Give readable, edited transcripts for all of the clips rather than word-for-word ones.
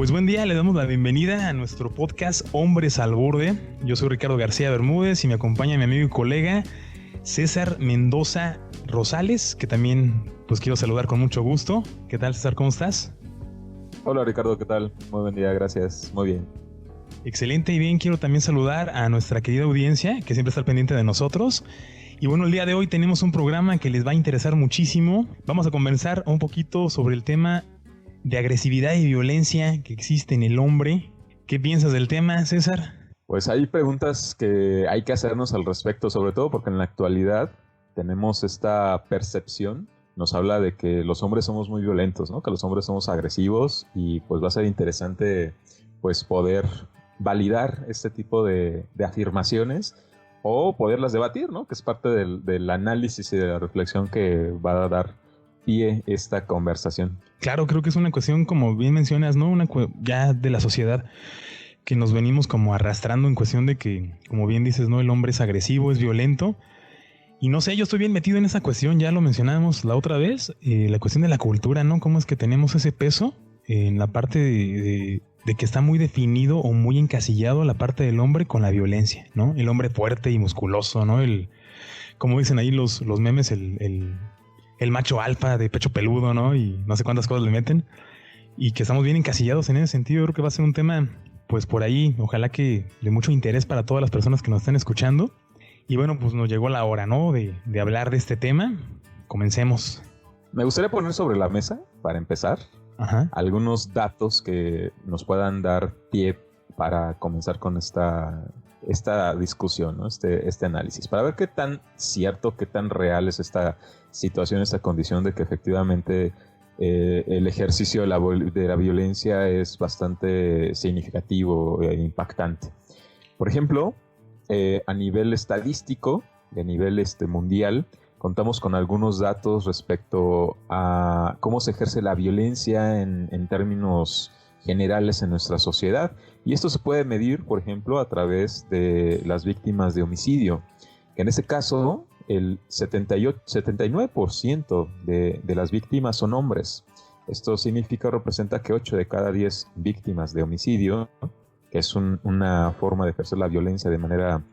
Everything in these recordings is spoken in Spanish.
Pues buen día, le damos la bienvenida a nuestro podcast Hombres al Borde. Yo soy Ricardo García Bermúdez y me acompaña mi amigo y colega César Mendoza Rosales, que también pues quiero saludar con mucho gusto. ¿Qué tal, César? ¿Cómo estás? Hola Ricardo, ¿qué tal? Muy buen día, gracias, muy bien. Excelente y bien, quiero también saludar a nuestra querida audiencia que siempre está pendiente de nosotros. Y bueno, el día de hoy tenemos un programa que les va a interesar muchísimo. Vamos a conversar un poquito sobre el tema de agresividad y violencia que existe en el hombre. ¿Qué piensas del tema, César? Pues hay preguntas que hay que hacernos al respecto, sobre todo porque en la actualidad tenemos esta percepción, nos habla de que los hombres somos muy violentos, ¿no? Que los hombres somos agresivos y pues va a ser interesante pues poder validar este tipo de afirmaciones o poderlas debatir, ¿no? Que es parte del análisis y de la reflexión que va a dar pie esta conversación. Claro, creo que es una cuestión, como bien mencionas, ¿no? Ya de la sociedad que nos venimos como arrastrando en cuestión de que, como bien dices, ¿no? El hombre es agresivo, es violento. Y no sé, yo estoy bien metido en esa cuestión, ya lo mencionábamos la otra vez, la cuestión de la cultura, ¿no? Cómo es que tenemos ese peso en la parte de que está muy definido o muy encasillado la parte del hombre con la violencia, ¿no? El hombre fuerte y musculoso, ¿no? Como dicen ahí los memes, el macho alfa de pecho peludo, ¿no? Y no sé cuántas cosas le meten. Y que estamos bien encasillados en ese sentido. Yo creo que va a ser un tema, pues por ahí, ojalá que de mucho interés para todas las personas que nos están escuchando. Y bueno, pues nos llegó la hora, ¿no? De hablar de este tema. Comencemos. Me gustaría poner sobre la mesa, para empezar, algunos datos que nos puedan dar pie para comenzar con esta discusión, ¿no? Este análisis, para ver qué tan cierto, qué tan real es esta situación, esta condición de que efectivamente el ejercicio de la violencia es bastante significativo e impactante. Por ejemplo, a nivel estadístico y a nivel mundial, contamos con algunos datos respecto a cómo se ejerce la violencia en términos generales en nuestra sociedad. Y esto se puede medir, por ejemplo, a través de las víctimas de homicidio. En este caso, el 79% de las víctimas son hombres. Esto representa que 8 de cada 10 víctimas de homicidio, que es una forma de ejercer la violencia de manera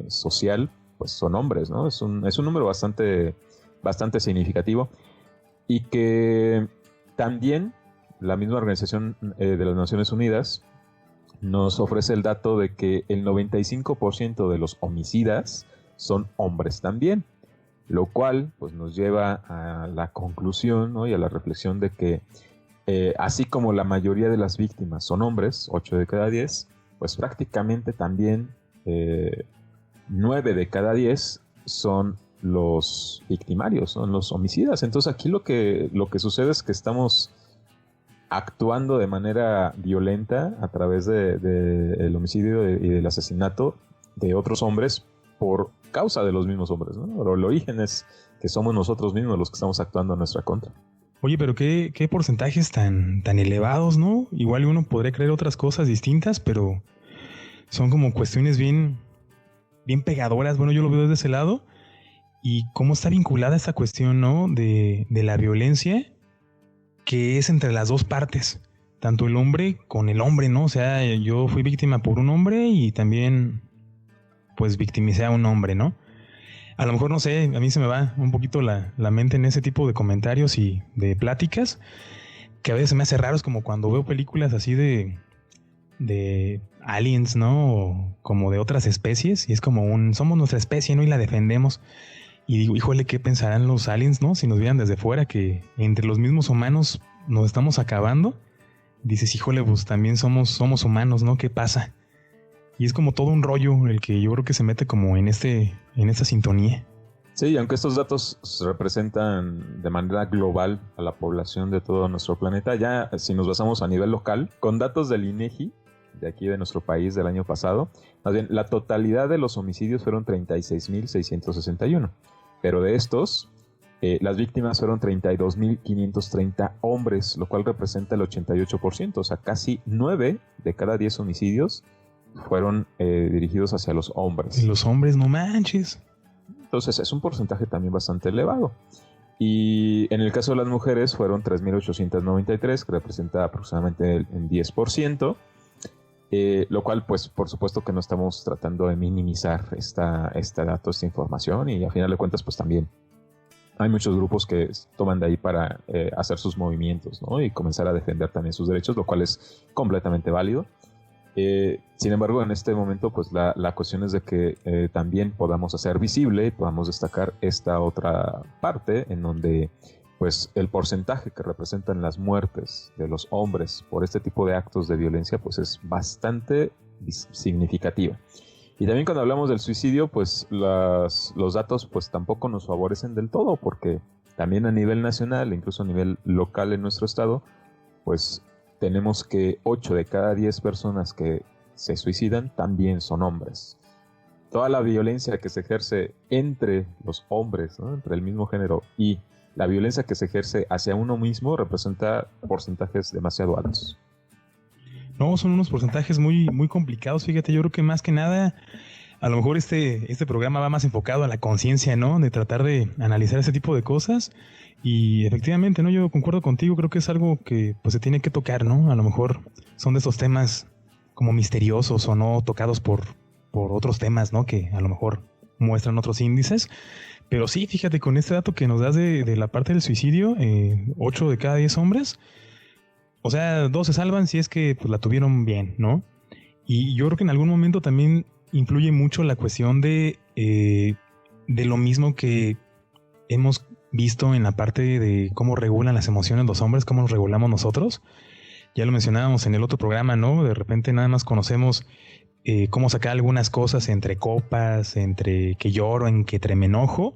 social, pues son hombres, ¿no? Es un número bastante significativo. Y que también la misma Organización de las Naciones Unidas nos ofrece el dato de que el 95% de los homicidas son hombres también, lo cual pues nos lleva a la conclusión, ¿no? Y a la reflexión de que así como la mayoría de las víctimas son hombres, 8 de cada 10, pues prácticamente también 9 de cada 10 son los victimarios, son los homicidas. Entonces aquí lo que sucede es que estamos actuando de manera violenta a través del homicidio y del asesinato de otros hombres por causa de los mismos hombres, ¿no? Pero el origen es que somos nosotros mismos los que estamos actuando en nuestra contra. Oye, pero qué porcentajes tan elevados, ¿no? Igual uno podría creer otras cosas distintas, pero son como cuestiones bien pegadoras. Bueno, yo lo veo desde ese lado. Y cómo está vinculada esta cuestión, ¿no? De la violencia, que es entre las dos partes, tanto el hombre con el hombre, ¿no? O sea, yo fui víctima por un hombre y también pues victimicé a un hombre, ¿no? A lo mejor, no sé, a mí se me va un poquito la mente en ese tipo de comentarios y de pláticas, que a veces me hace raro, es como cuando veo películas así de aliens, ¿no? O como de otras especies, y es como somos nuestra especie, ¿no? Y la defendemos. Y digo, híjole, ¿qué pensarán los aliens, no? Si nos vieran desde fuera, que entre los mismos humanos nos estamos acabando. Dices, híjole, pues también somos humanos, ¿no? ¿Qué pasa? Y es como todo un rollo el que yo creo que se mete como en esta sintonía. Sí, aunque estos datos se representan de manera global a la población de todo nuestro planeta, ya si nos basamos a nivel local, con datos del INEGI, de aquí de nuestro país del año pasado, más bien la totalidad de los homicidios fueron 36.661, pero de estos las víctimas fueron 32.530 hombres, lo cual representa el 88%, o sea, casi 9 de cada 10 homicidios fueron dirigidos hacia los hombres. Y los hombres, no manches. Entonces es un porcentaje también bastante elevado. Y en el caso de las mujeres fueron 3.893, que representa aproximadamente el 10%, lo cual, pues, por supuesto que no estamos tratando de minimizar este dato, esta información, y a final de cuentas, pues también hay muchos grupos que toman de ahí para hacer sus movimientos, ¿no? Y comenzar a defender también sus derechos, lo cual es completamente válido. Sin embargo, en este momento, pues la cuestión es de que también podamos hacer visible y podamos destacar esta otra parte en donde pues el porcentaje que representan las muertes de los hombres por este tipo de actos de violencia pues es bastante significativo. Y también cuando hablamos del suicidio, pues los datos pues tampoco nos favorecen del todo, porque también a nivel nacional, incluso a nivel local en nuestro estado, pues tenemos que 8 de cada 10 personas que se suicidan también son hombres. Toda la violencia que se ejerce entre los hombres, ¿no? Entre el mismo género, y la violencia que se ejerce hacia uno mismo representa porcentajes demasiado altos. No, son unos porcentajes muy, muy complicados. Fíjate, yo creo que más que nada, a lo mejor este programa va más enfocado a la conciencia, ¿no? De tratar de analizar ese tipo de cosas. Y efectivamente, ¿no? Yo concuerdo contigo, creo que es algo que pues se tiene que tocar, ¿no? A lo mejor son de esos temas como misteriosos o no tocados por otros temas, ¿no? Que a lo mejor muestran otros índices. Pero sí, fíjate, con este dato que nos das de la parte del suicidio, 8 de cada 10 hombres, o sea, 2 se salvan si es que pues, la tuvieron bien, ¿no? Y yo creo que en algún momento también influye mucho la cuestión de lo mismo que hemos visto en la parte de cómo regulan las emociones los hombres, cómo nos regulamos nosotros. Ya lo mencionábamos en el otro programa, ¿no? De repente nada más conocemos cómo sacar algunas cosas entre copas, entre que lloro, en que me enojo,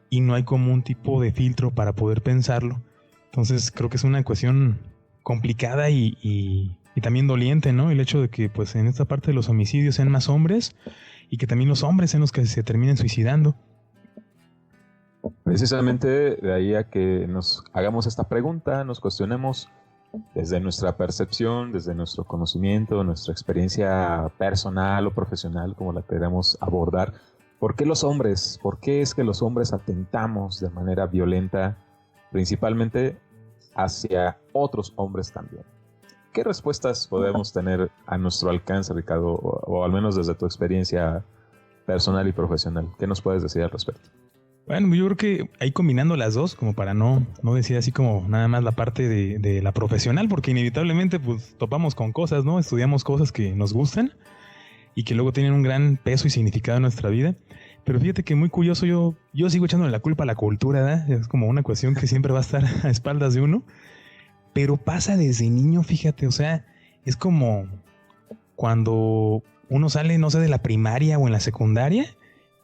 y no hay como un tipo de filtro para poder pensarlo. Entonces creo que es una cuestión complicada y también doliente, ¿no? El hecho de que pues en esta parte de los homicidios sean más hombres y que también los hombres sean los que se terminen suicidando. Precisamente de ahí a que nos hagamos esta pregunta, nos cuestionemos desde nuestra percepción, desde nuestro conocimiento, nuestra experiencia personal o profesional, como la queramos abordar. ¿Por qué los hombres? ¿Por qué es que los hombres atentamos de manera violenta, principalmente hacia otros hombres también? ¿Qué respuestas podemos tener a nuestro alcance, Ricardo, o al menos desde tu experiencia personal y profesional? ¿Qué nos puedes decir al respecto? Bueno, yo creo que ahí combinando las dos, como para no decir así como nada más la parte de la profesional, porque inevitablemente pues topamos con cosas, ¿no? Estudiamos cosas que nos gustan y que luego tienen un gran peso y significado en nuestra vida. Pero fíjate que muy curioso, yo sigo echándole la culpa a la cultura, ¿verdad? Es como una cuestión que siempre va a estar a espaldas de uno. Pero pasa desde niño, fíjate, o sea, es como cuando uno sale, no sé, de la primaria o en la secundaria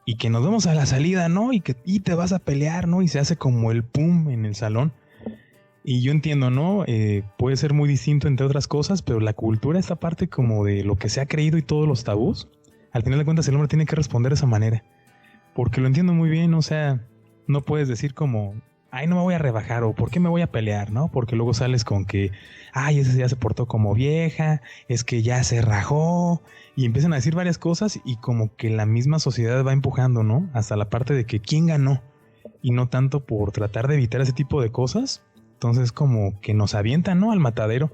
y que nos vemos a la salida, ¿no? Y te vas a pelear, ¿no? Y se hace como el pum en el salón. Y yo entiendo, ¿no? Puede ser muy distinto entre otras cosas, pero la cultura, esta parte como de lo que se ha creído y todos los tabús, al final de cuentas el hombre tiene que responder de esa manera. Porque lo entiendo muy bien, o sea, no puedes decir como, ay, no me voy a rebajar, o ¿por qué me voy a pelear, no? Porque luego sales con que, ay, ese ya se portó como vieja, es que ya se rajó, y empiezan a decir varias cosas y como que la misma sociedad va empujando, ¿no? Hasta la parte de que quién ganó, y no tanto por tratar de evitar ese tipo de cosas. Entonces como que nos avientan, ¿no? Al matadero.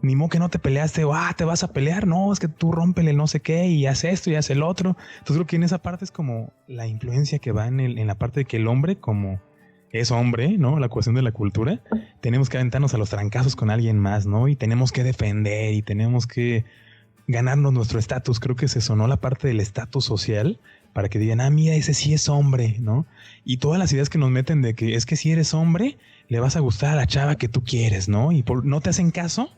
Ni modo que no te peleaste, o te vas a pelear, no, es que tú rómpele no sé qué y haz esto y haz el otro. Entonces creo que en esa parte es como la influencia que va en la parte de que el hombre como es hombre, ¿no? La cuestión de la cultura, tenemos que aventarnos a los trancazos con alguien más, ¿no? Y tenemos que defender y tenemos que ganarnos nuestro estatus. Creo que se sonó la parte del estatus social para que digan, mira, ese sí es hombre, ¿no? Y todas las ideas que nos meten de que es que si eres hombre, le vas a gustar a la chava que tú quieres, ¿no? Y no te hacen caso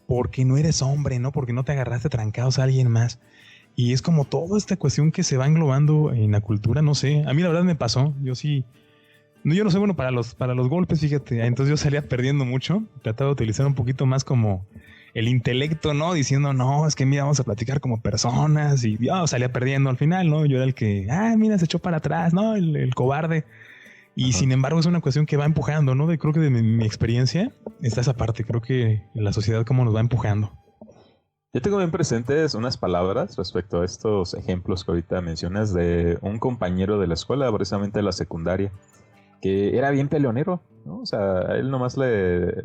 porque no eres hombre, ¿no? Porque no te agarraste trancados a alguien más. Y es como toda esta cuestión que se va englobando en la cultura, no sé. A mí la verdad me pasó, yo no soy bueno para los golpes, fíjate. Entonces yo salía perdiendo mucho, trataba de utilizar un poquito más como el intelecto, ¿no? Diciendo, no, es que mira, vamos a platicar como personas. Y yo salía perdiendo al final, ¿no? Yo era el que, mira, se echó para atrás, ¿no? El cobarde. Y sin embargo es una cuestión que va empujando, ¿no? Creo que de mi experiencia está esa parte. Creo que la sociedad cómo nos va empujando. Yo tengo bien presentes unas palabras respecto a estos ejemplos que ahorita mencionas de un compañero de la escuela, precisamente de la secundaria, que era bien peleonero, ¿no? O sea, a él nomás le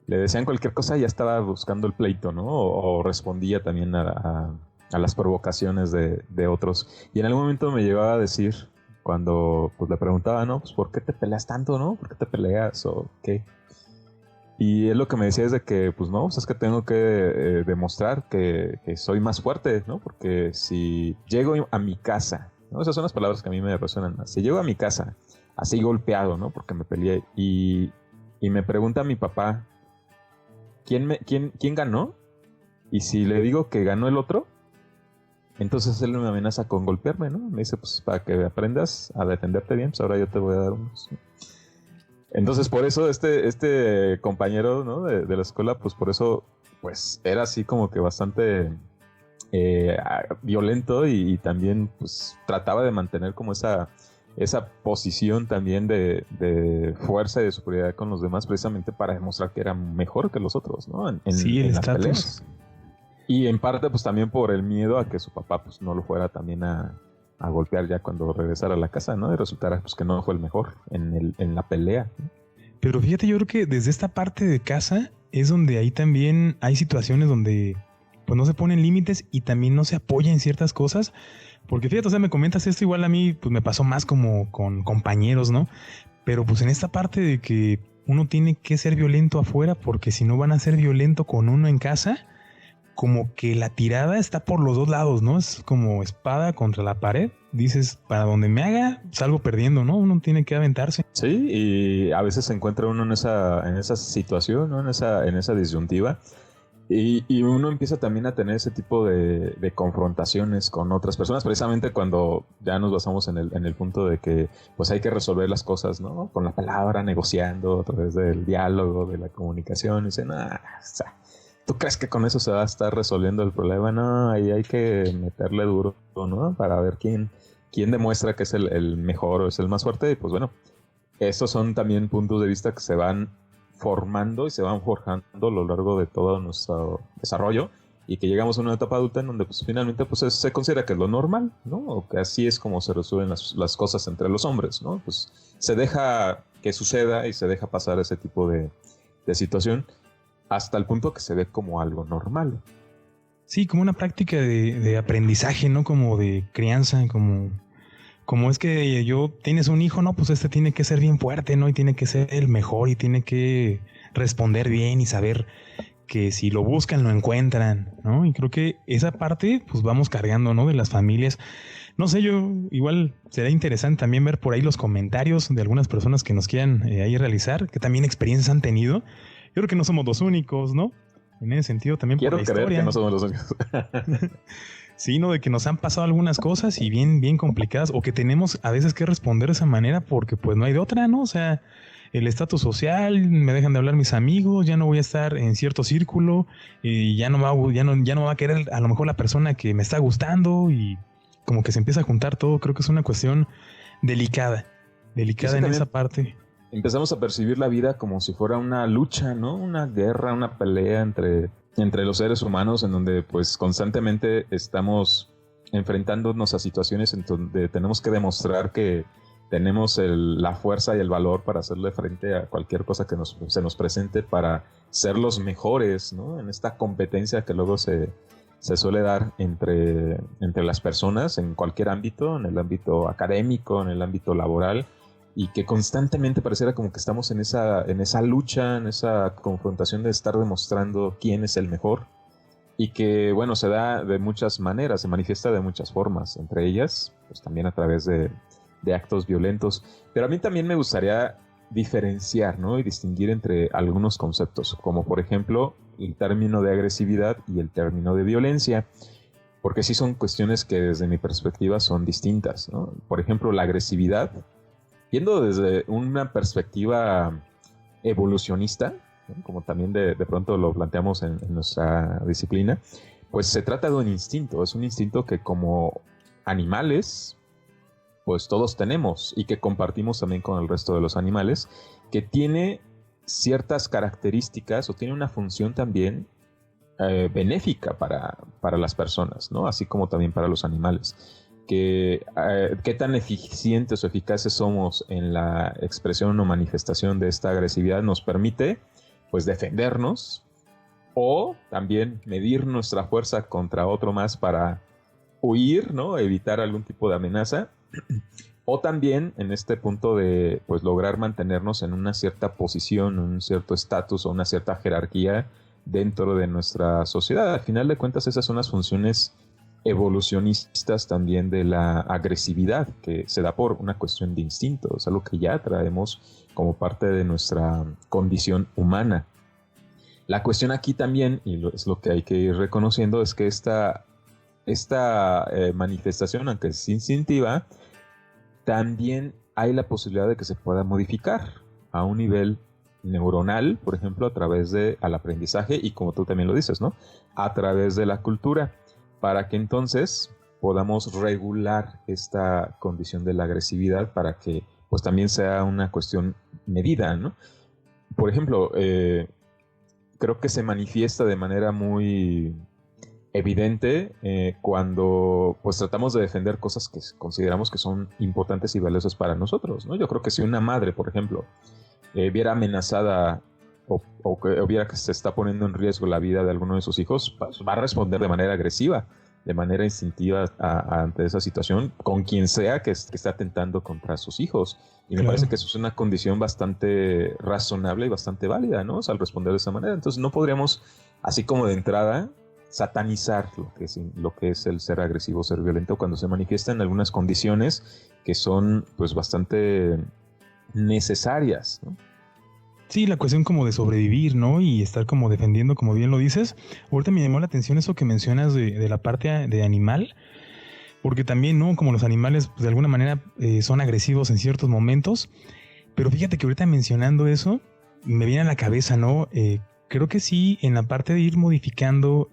decían cualquier cosa y ya estaba buscando el pleito, ¿no? O respondía también a las provocaciones de otros. Y en algún momento me llegaba a decir, cuando pues le preguntaba, ¿no? Pues ¿por qué te peleas tanto, no? ¿Por qué te peleas o qué? Y él lo que me decía es de que, pues no, pues es que tengo que demostrar que soy más fuerte, ¿no? Porque si llego a mi casa, ¿no? Esas son las palabras que a mí me resuenan más. Si llego a mi casa así golpeado, ¿no? Porque me peleé y me pregunta a mi papá, ¿quién ganó? Y si le digo que ganó el otro, entonces él me amenaza con golpearme, ¿no? Me dice, pues para que aprendas a defenderte bien, pues ahora yo te voy a dar unos. Entonces por eso este compañero, ¿no? de la escuela, pues por eso pues era así como que bastante violento y también pues trataba de mantener como esa posición también de fuerza y de superioridad con los demás, precisamente para demostrar que era mejor que los otros, ¿no? En el las estatus. Peleas. Y en parte pues también por el miedo a que su papá pues no lo fuera también a golpear ya cuando regresara a la casa, ¿no? Y resultara pues que no fue el mejor en la pelea, ¿no? Pero fíjate, yo creo que desde esta parte de casa es donde ahí también hay situaciones donde pues no se ponen límites y también no se apoya en ciertas cosas. Porque fíjate, o sea, me comentas esto, igual a mí pues me pasó más como con compañeros, ¿no? Pero pues en esta parte de que uno tiene que ser violento afuera, porque si no van a ser violento con uno en casa, como que la tirada está por los dos lados, ¿no? Es como espada contra la pared. Dices, para donde me haga, salgo perdiendo, ¿no? Uno tiene que aventarse. Sí, y a veces se encuentra uno en esa situación, ¿no? En esa disyuntiva. Y uno empieza también a tener ese tipo de confrontaciones con otras personas, precisamente cuando ya nos basamos en el punto de que pues hay que resolver las cosas, ¿no? Con la palabra, negociando a través del diálogo, de la comunicación. Y dicen, ¿tú crees que con eso se va a estar resolviendo el problema? No, ahí hay que meterle duro, ¿no? Para ver quién demuestra que es el mejor o es el más fuerte. Y pues bueno, esos son también puntos de vista que se van formando y se van forjando a lo largo de todo nuestro desarrollo y que llegamos a una etapa adulta en donde pues finalmente pues se considera que es lo normal, ¿no? O que así es como se resuelven las cosas entre los hombres, ¿no? Pues se deja que suceda y se deja pasar ese tipo de situación hasta el punto que se ve como algo normal. Sí, como una práctica de aprendizaje, ¿no? Como de crianza, como es que tienes un hijo, no, pues tiene que ser bien fuerte, ¿no? Y tiene que ser el mejor y tiene que responder bien y saber que si lo buscan, lo encuentran, ¿no? Y creo que esa parte, pues vamos cargando, ¿no? De las familias. No sé, igual será interesante también ver por ahí los comentarios de algunas personas que nos quieran ahí realizar, que también experiencias han tenido. Yo creo que no somos los únicos, ¿no? En ese sentido también quiero por la historia. Quiero creer que no somos los únicos. Sí, ¿no? De que nos han pasado algunas cosas y bien, bien complicadas, o que tenemos a veces que responder de esa manera porque pues no hay de otra, ¿no? O sea, el estatus social, me dejan de hablar mis amigos, ya no voy a estar en cierto círculo y ya no me va a querer a lo mejor la persona que me está gustando y como que se empieza a juntar todo. Creo que es una cuestión delicada en esa parte. Empezamos a percibir la vida como si fuera una lucha, ¿no? Una guerra, una pelea entre los seres humanos en donde pues constantemente estamos enfrentándonos a situaciones en donde tenemos que demostrar que tenemos la fuerza y el valor para hacerle frente a cualquier cosa que se nos presente para ser los mejores, ¿no? En esta competencia que luego se suele dar entre las personas en cualquier ámbito, en el ámbito académico, en el ámbito laboral, y que constantemente pareciera como que estamos en esa lucha, en esa confrontación de estar demostrando quién es el mejor, y que bueno, se da de muchas maneras, se manifiesta de muchas formas, entre ellas pues también a través de actos violentos. Pero a mí también me gustaría diferenciar, ¿no? Y distinguir entre algunos conceptos, como por ejemplo el término de agresividad y el término de violencia, porque sí son cuestiones que desde mi perspectiva son distintas, ¿no? Por ejemplo, la agresividad, viendo desde una perspectiva evolucionista, ¿no? Como también de pronto lo planteamos en nuestra disciplina, pues se trata de un instinto, es un instinto que como animales pues todos tenemos y que compartimos también con el resto de los animales, que tiene ciertas características o tiene una función también benéfica para las personas, ¿no? Así como también para los animales, que qué tan eficientes o eficaces somos en la expresión o manifestación de esta agresividad nos permite pues defendernos, o también medir nuestra fuerza contra otro más para huir, ¿no? Evitar algún tipo de amenaza, o también en este punto de pues lograr mantenernos en una cierta posición, un cierto estatus o una cierta jerarquía dentro de nuestra sociedad. Al final de cuentas, esas son las funciones evolucionistas también de la agresividad, que se da por una cuestión de instinto, es algo que ya traemos como parte de nuestra condición humana. La cuestión aquí también, y es lo que hay que ir reconociendo, es que esta manifestación, aunque es instintiva, también hay la posibilidad de que se pueda modificar a un nivel neuronal, por ejemplo, a través del aprendizaje y, como tú también lo dices, ¿no? A través de la cultura, para que entonces podamos regular esta condición de la agresividad para que pues también sea una cuestión medida, ¿no? Por ejemplo, creo que se manifiesta de manera muy evidente cuando pues tratamos de defender cosas que consideramos que son importantes y valiosas para nosotros, ¿no? Yo creo que si una madre, por ejemplo, viera amenazada o que viera que se está poniendo en riesgo la vida de alguno de sus hijos, pues va a responder de manera agresiva, de manera instintiva ante esa situación, con quien sea que esté atentando contra sus hijos. Y me parece que eso es una condición bastante razonable y bastante válida, ¿no? O sea, al responder de esa manera. Entonces no podríamos, así como de entrada, satanizar lo que es el ser agresivo, ser violento, cuando se manifiesta en algunas condiciones que son pues bastante necesarias, ¿no? Sí, la cuestión como de sobrevivir, ¿no? Y estar como defendiendo, como bien lo dices. Ahorita me llamó la atención eso que mencionas de la parte de animal, porque también, ¿no? Como los animales, pues, de alguna manera son agresivos en ciertos momentos. Pero fíjate que ahorita mencionando eso, me viene a la cabeza, ¿no? Creo que sí, en la parte de ir modificando,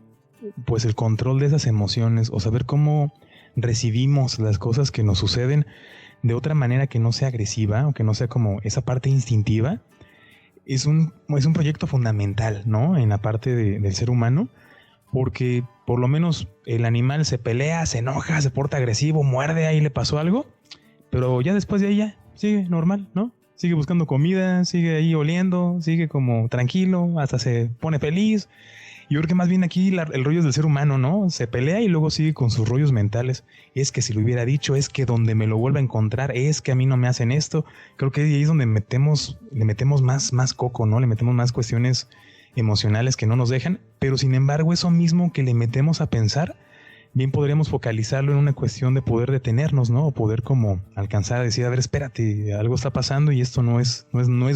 pues, el control de esas emociones, o saber cómo recibimos las cosas que nos suceden de otra manera que no sea agresiva, o que no sea como esa parte instintiva, es un proyecto fundamental, ¿no? En la parte del ser humano, porque por lo menos el animal se pelea, se enoja, se porta agresivo, muerde, ahí le pasó algo, pero ya después de ahí ya sigue normal, ¿no? Sigue buscando comida, sigue ahí oliendo, sigue como tranquilo, hasta se pone feliz. Yo creo que más bien aquí el rollo es del ser humano, ¿no? Se pelea y luego sigue con sus rollos mentales. Es que si lo hubiera dicho, es que donde me lo vuelva a encontrar, es que a mí no me hacen esto. Creo que ahí es donde le metemos más coco, ¿no? Le metemos más cuestiones emocionales que no nos dejan. Pero sin embargo, eso mismo que le metemos a pensar, bien podríamos focalizarlo en una cuestión de poder detenernos, ¿no? O poder como alcanzar a decir, a ver, espérate, algo está pasando y esto no es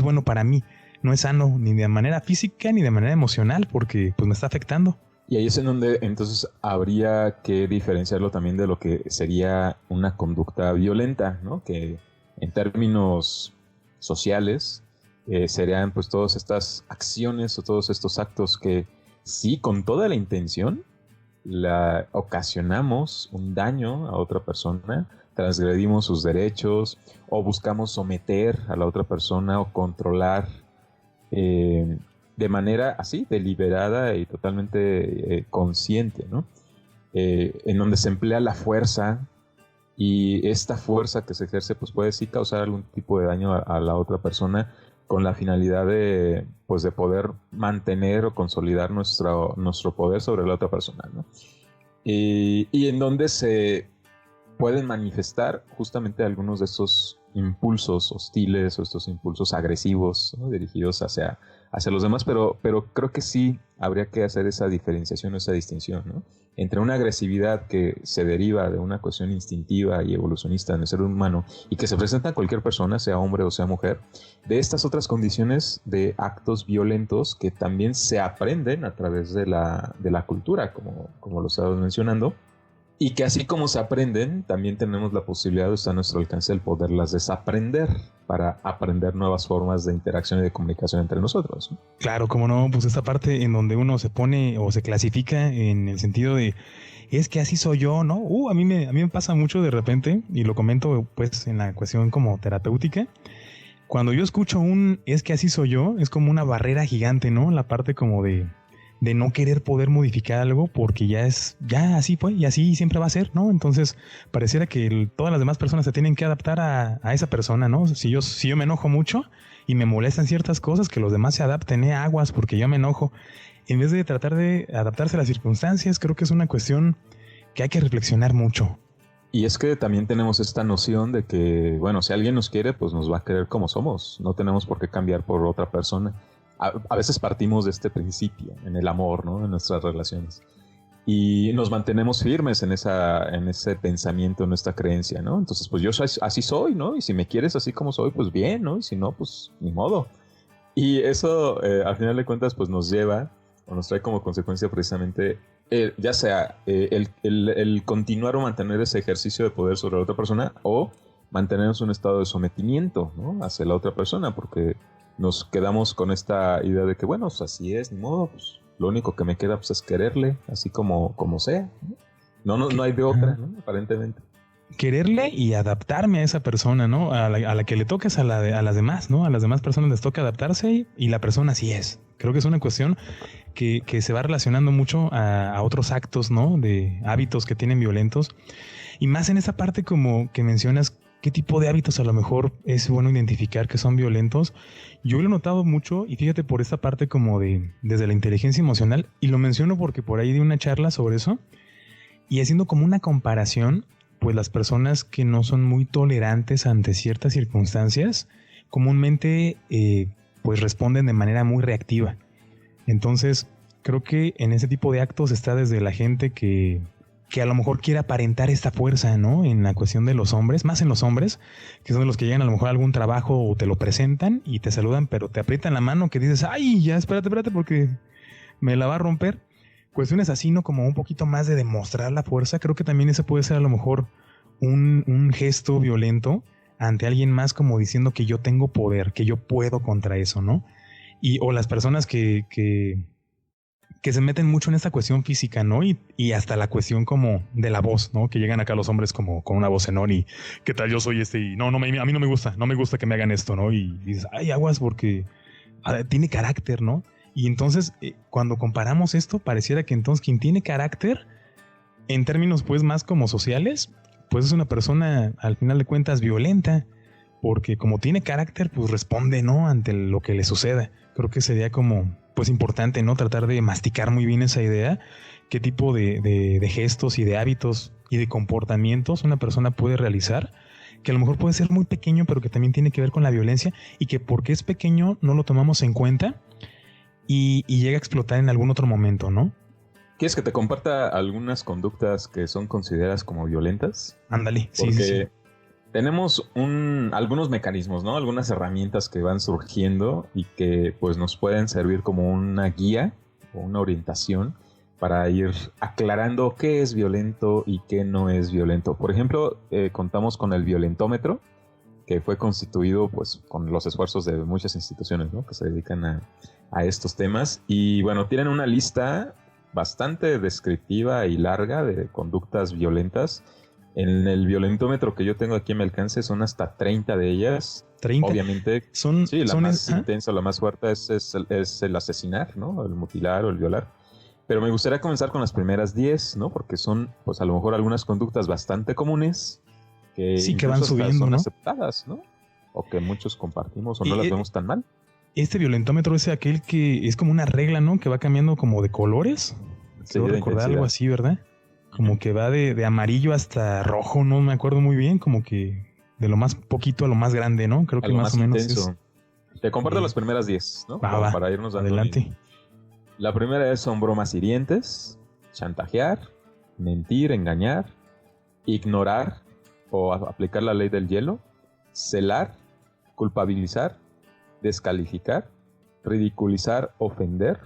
bueno para mí. No es sano ni de manera física ni de manera emocional, porque pues me está afectando. Y ahí es en donde entonces habría que diferenciarlo también de lo que sería una conducta violenta, ¿no? Que en términos sociales serían pues todas estas acciones o todos estos actos que sí, con toda la intención, ocasionamos un daño a otra persona, transgredimos sus derechos o buscamos someter a la otra persona o controlar de manera así, deliberada y totalmente consciente, ¿no? En donde se emplea la fuerza, y esta fuerza que se ejerce pues puede sí causar algún tipo de daño a la otra persona, con la finalidad de poder mantener o consolidar nuestro poder sobre la otra persona, ¿no? Y en donde se pueden manifestar justamente algunos de estos impulsos hostiles o estos impulsos agresivos, ¿no? Dirigidos hacia los demás, pero creo que sí habría que hacer esa diferenciación, esa distinción, ¿no? Entre una agresividad que se deriva de una cuestión instintiva y evolucionista en el ser humano y que se presenta a cualquier persona, sea hombre o sea mujer, de estas otras condiciones de actos violentos que también se aprenden a través de la cultura, como lo estabas mencionando. Y que así como se aprenden, también tenemos la posibilidad, está a nuestro alcance, el poderlas desaprender para aprender nuevas formas de interacción y de comunicación entre nosotros, ¿no? Claro, como no, pues esta parte en donde uno se pone o se clasifica en el sentido de, es que así soy yo, ¿no? A mí me pasa mucho de repente, y lo comento pues en la cuestión como terapéutica. Cuando yo escucho es que así soy yo, es como una barrera gigante, ¿no? La parte como de de no querer poder modificar algo porque ya así fue y así siempre va a ser, ¿no? Entonces pareciera que todas las demás personas se tienen que adaptar a esa persona, ¿no? Si yo me enojo mucho y me molestan ciertas cosas, que los demás se adapten, aguas porque yo me enojo. En vez de tratar de adaptarse a las circunstancias, creo que es una cuestión que hay que reflexionar mucho. Y es que también tenemos esta noción de que, bueno, si alguien nos quiere, pues nos va a querer como somos. No tenemos por qué cambiar por otra persona. A veces partimos de este principio, en el amor, ¿no? En nuestras relaciones. Y nos mantenemos firmes en ese pensamiento, en esta creencia, ¿no? Entonces, pues yo así soy, ¿no? Y si me quieres así como soy, pues bien, ¿no? Y si no, pues ni modo. Y eso, al final de cuentas, pues nos lleva o nos trae como consecuencia precisamente, ya sea el continuar o mantener ese ejercicio de poder sobre la otra persona, o mantenernos en un estado de sometimiento, ¿no? Hacia la otra persona, porque nos quedamos con esta idea de que, bueno, pues así es, ni modo, pues lo único que me queda pues, es quererle, así como sea. No hay de otra, ¿no? Aparentemente. Quererle y adaptarme a esa persona, ¿no? A la que le toques a las demás, ¿no? A las demás personas les toca adaptarse y la persona así es. Creo que es una cuestión que se va relacionando mucho a otros actos, ¿no? De hábitos que tienen violentos. Y más en esa parte como que mencionas, qué tipo de hábitos a lo mejor es bueno identificar que son violentos. Yo lo he notado mucho y fíjate por esta parte como desde la inteligencia emocional, y lo menciono porque por ahí di una charla sobre eso y haciendo como una comparación, pues las personas que no son muy tolerantes ante ciertas circunstancias comúnmente pues responden de manera muy reactiva. Entonces creo que en ese tipo de actos está desde la gente que a lo mejor quiere aparentar esta fuerza, ¿no? En la cuestión de los hombres, más en los hombres, que son los que llegan a lo mejor a algún trabajo o te lo presentan y te saludan, pero te aprietan la mano que dices, ay, ya, espérate, porque me la va a romper. Cuestiones así, ¿no? Como un poquito más de demostrar la fuerza. Creo que también ese puede ser a lo mejor un gesto violento ante alguien más, como diciendo que yo tengo poder, que yo puedo contra eso, ¿no? O las personas que se meten mucho en esta cuestión física, ¿no? Y hasta la cuestión como de la voz, ¿no? Que llegan acá los hombres como con una voz enorme y ¿qué tal? Yo soy y no, a mí no me gusta que me hagan esto, ¿no? Y dices, ay, aguas porque tiene carácter, ¿no? Y entonces cuando comparamos esto, pareciera que entonces quien tiene carácter, en términos pues más como sociales, pues es una persona al final de cuentas violenta, porque como tiene carácter, pues responde, ¿no? Ante lo que le suceda. Creo que sería como pues importante, ¿no? Tratar de masticar muy bien esa idea, qué tipo de gestos y de hábitos y de comportamientos una persona puede realizar, que a lo mejor puede ser muy pequeño, pero que también tiene que ver con la violencia y que porque es pequeño no lo tomamos en cuenta y llega a explotar en algún otro momento, ¿no? ¿Quieres que te comparta algunas conductas que son consideradas como violentas? Ándale, sí. Sí. Tenemos algunos mecanismos, ¿no? Algunas herramientas que van surgiendo y que pues nos pueden servir como una guía o una orientación para ir aclarando qué es violento y qué no es violento. Por ejemplo, contamos con el violentómetro, que fue constituido pues con los esfuerzos de muchas instituciones, ¿no? Que se dedican a estos temas. Y bueno, tienen una lista bastante descriptiva y larga de conductas violentas. En el violentómetro que yo tengo aquí a mi alcance son hasta 30 de ellas. 30. Obviamente, la más intensa, la más fuerte es el asesinar, ¿no? El mutilar o el violar. Pero me gustaría comenzar con las primeras 10, ¿no? Porque son, pues a lo mejor algunas conductas bastante comunes que van subiendo, son ¿no? aceptadas, ¿no? O que muchos compartimos o no las vemos tan mal. Este violentómetro es aquel que es como una regla, ¿no? Que va cambiando como de colores. Quiero recordar algo así, ¿verdad? Como que va de amarillo hasta rojo, no me acuerdo muy bien, como que de lo más poquito a lo más grande, ¿no? Creo que más o menos intenso. Te comparto las primeras 10, ¿no? Para irnos dando. Adelante. La primera son bromas hirientes, chantajear, mentir, engañar, ignorar o aplicar la ley del hielo, celar, culpabilizar, descalificar, ridiculizar, ofender,